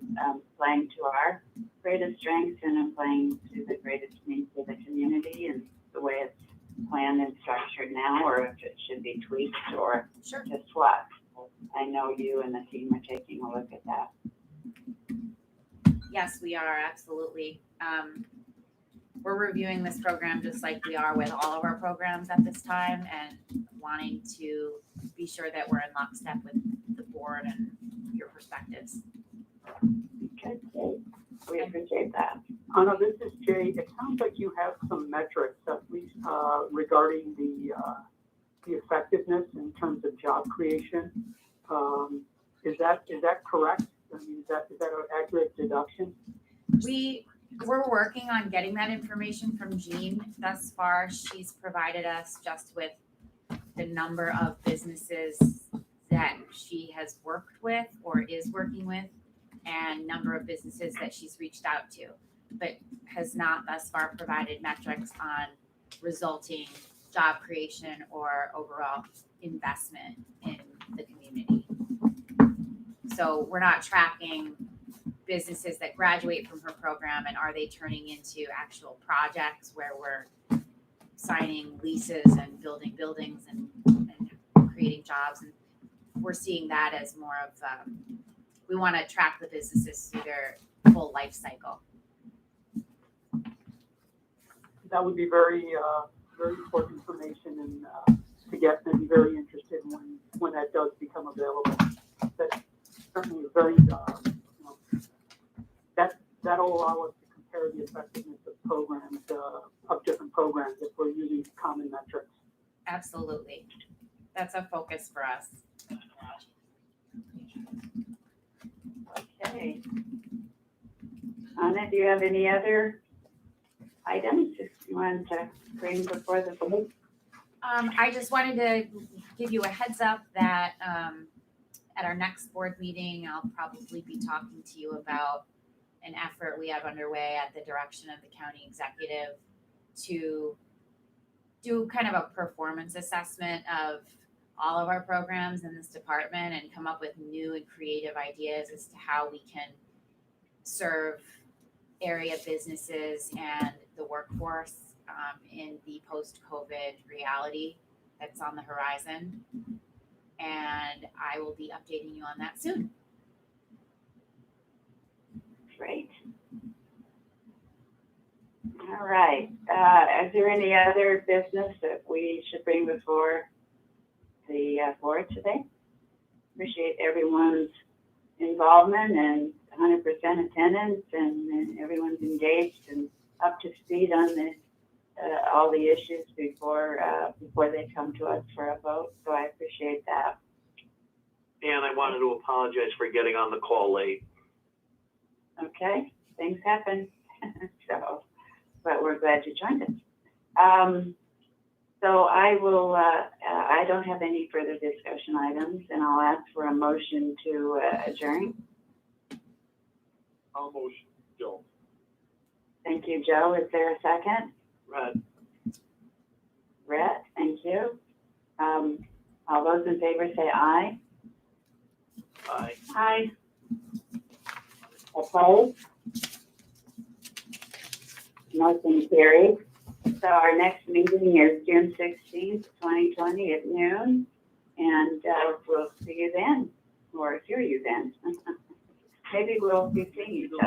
playing to our greatest strengths and playing to the greatest needs of the community and the way it's planned and structured now, or if it should be tweaked or Sure. just what. I know you and the team are taking a look at that. Yes, we are, absolutely. We're reviewing this program just like we are with all of our programs at this time, and wanting to be sure that we're in lockstep with the board and your perspectives. Okay, great. We appreciate that. Anna, this is Jay. It sounds like you have some metrics, at least regarding the effectiveness in terms of job creation. Is that correct? I mean, is that an accurate deduction? We're working on getting that information from Jean. Thus far, she's provided us just with the number of businesses that she has worked with or is working with, and number of businesses that she's reached out to, but has not thus far provided metrics on resulting job creation or overall investment in the community. So we're not tracking businesses that graduate from her program and are they turning into actual projects where we're signing leases and building buildings and creating jobs. And we're seeing that as more of, we want to track the businesses through their full life cycle. That would be very important information and to get and be very interested when that does become available. That's certainly very, that'll allow us to compare the effectiveness of programs, of different programs if we're using common metrics. Absolutely. That's a focus for us. Okay. Anna, do you have any other items if you wanted to bring before the board? I just wanted to give you a heads up that at our next board meeting, I'll probably be talking to you about an effort we have underway at the direction of the county executive to do kind of a performance assessment of all of our programs in this department and come up with new and creative ideas as to how we can serve area businesses and the workforce in the post-COVID reality that's on the horizon. And I will be updating you on that soon. Great. All right. Is there any other business that we should bring before the board today? Appreciate everyone's involvement and 100% attendance, and everyone's engaged and up to speed on all the issues before they come to us for a vote. So I appreciate that. And I wanted to apologize for getting on the call late. Okay, things happen. But we're glad you joined us. So I will, I don't have any further discussion items, and I'll ask for a motion to adjourn. I'll motion, Joe. Thank you, Joe. Is there a second? Right. Rhett, thank you. All those in favor say aye. Aye. Aye. Opposed? Motion carried. So our next meeting is June 16th, 2020 at noon, and we'll see you then, or hear you then. Maybe we'll be seeing each other.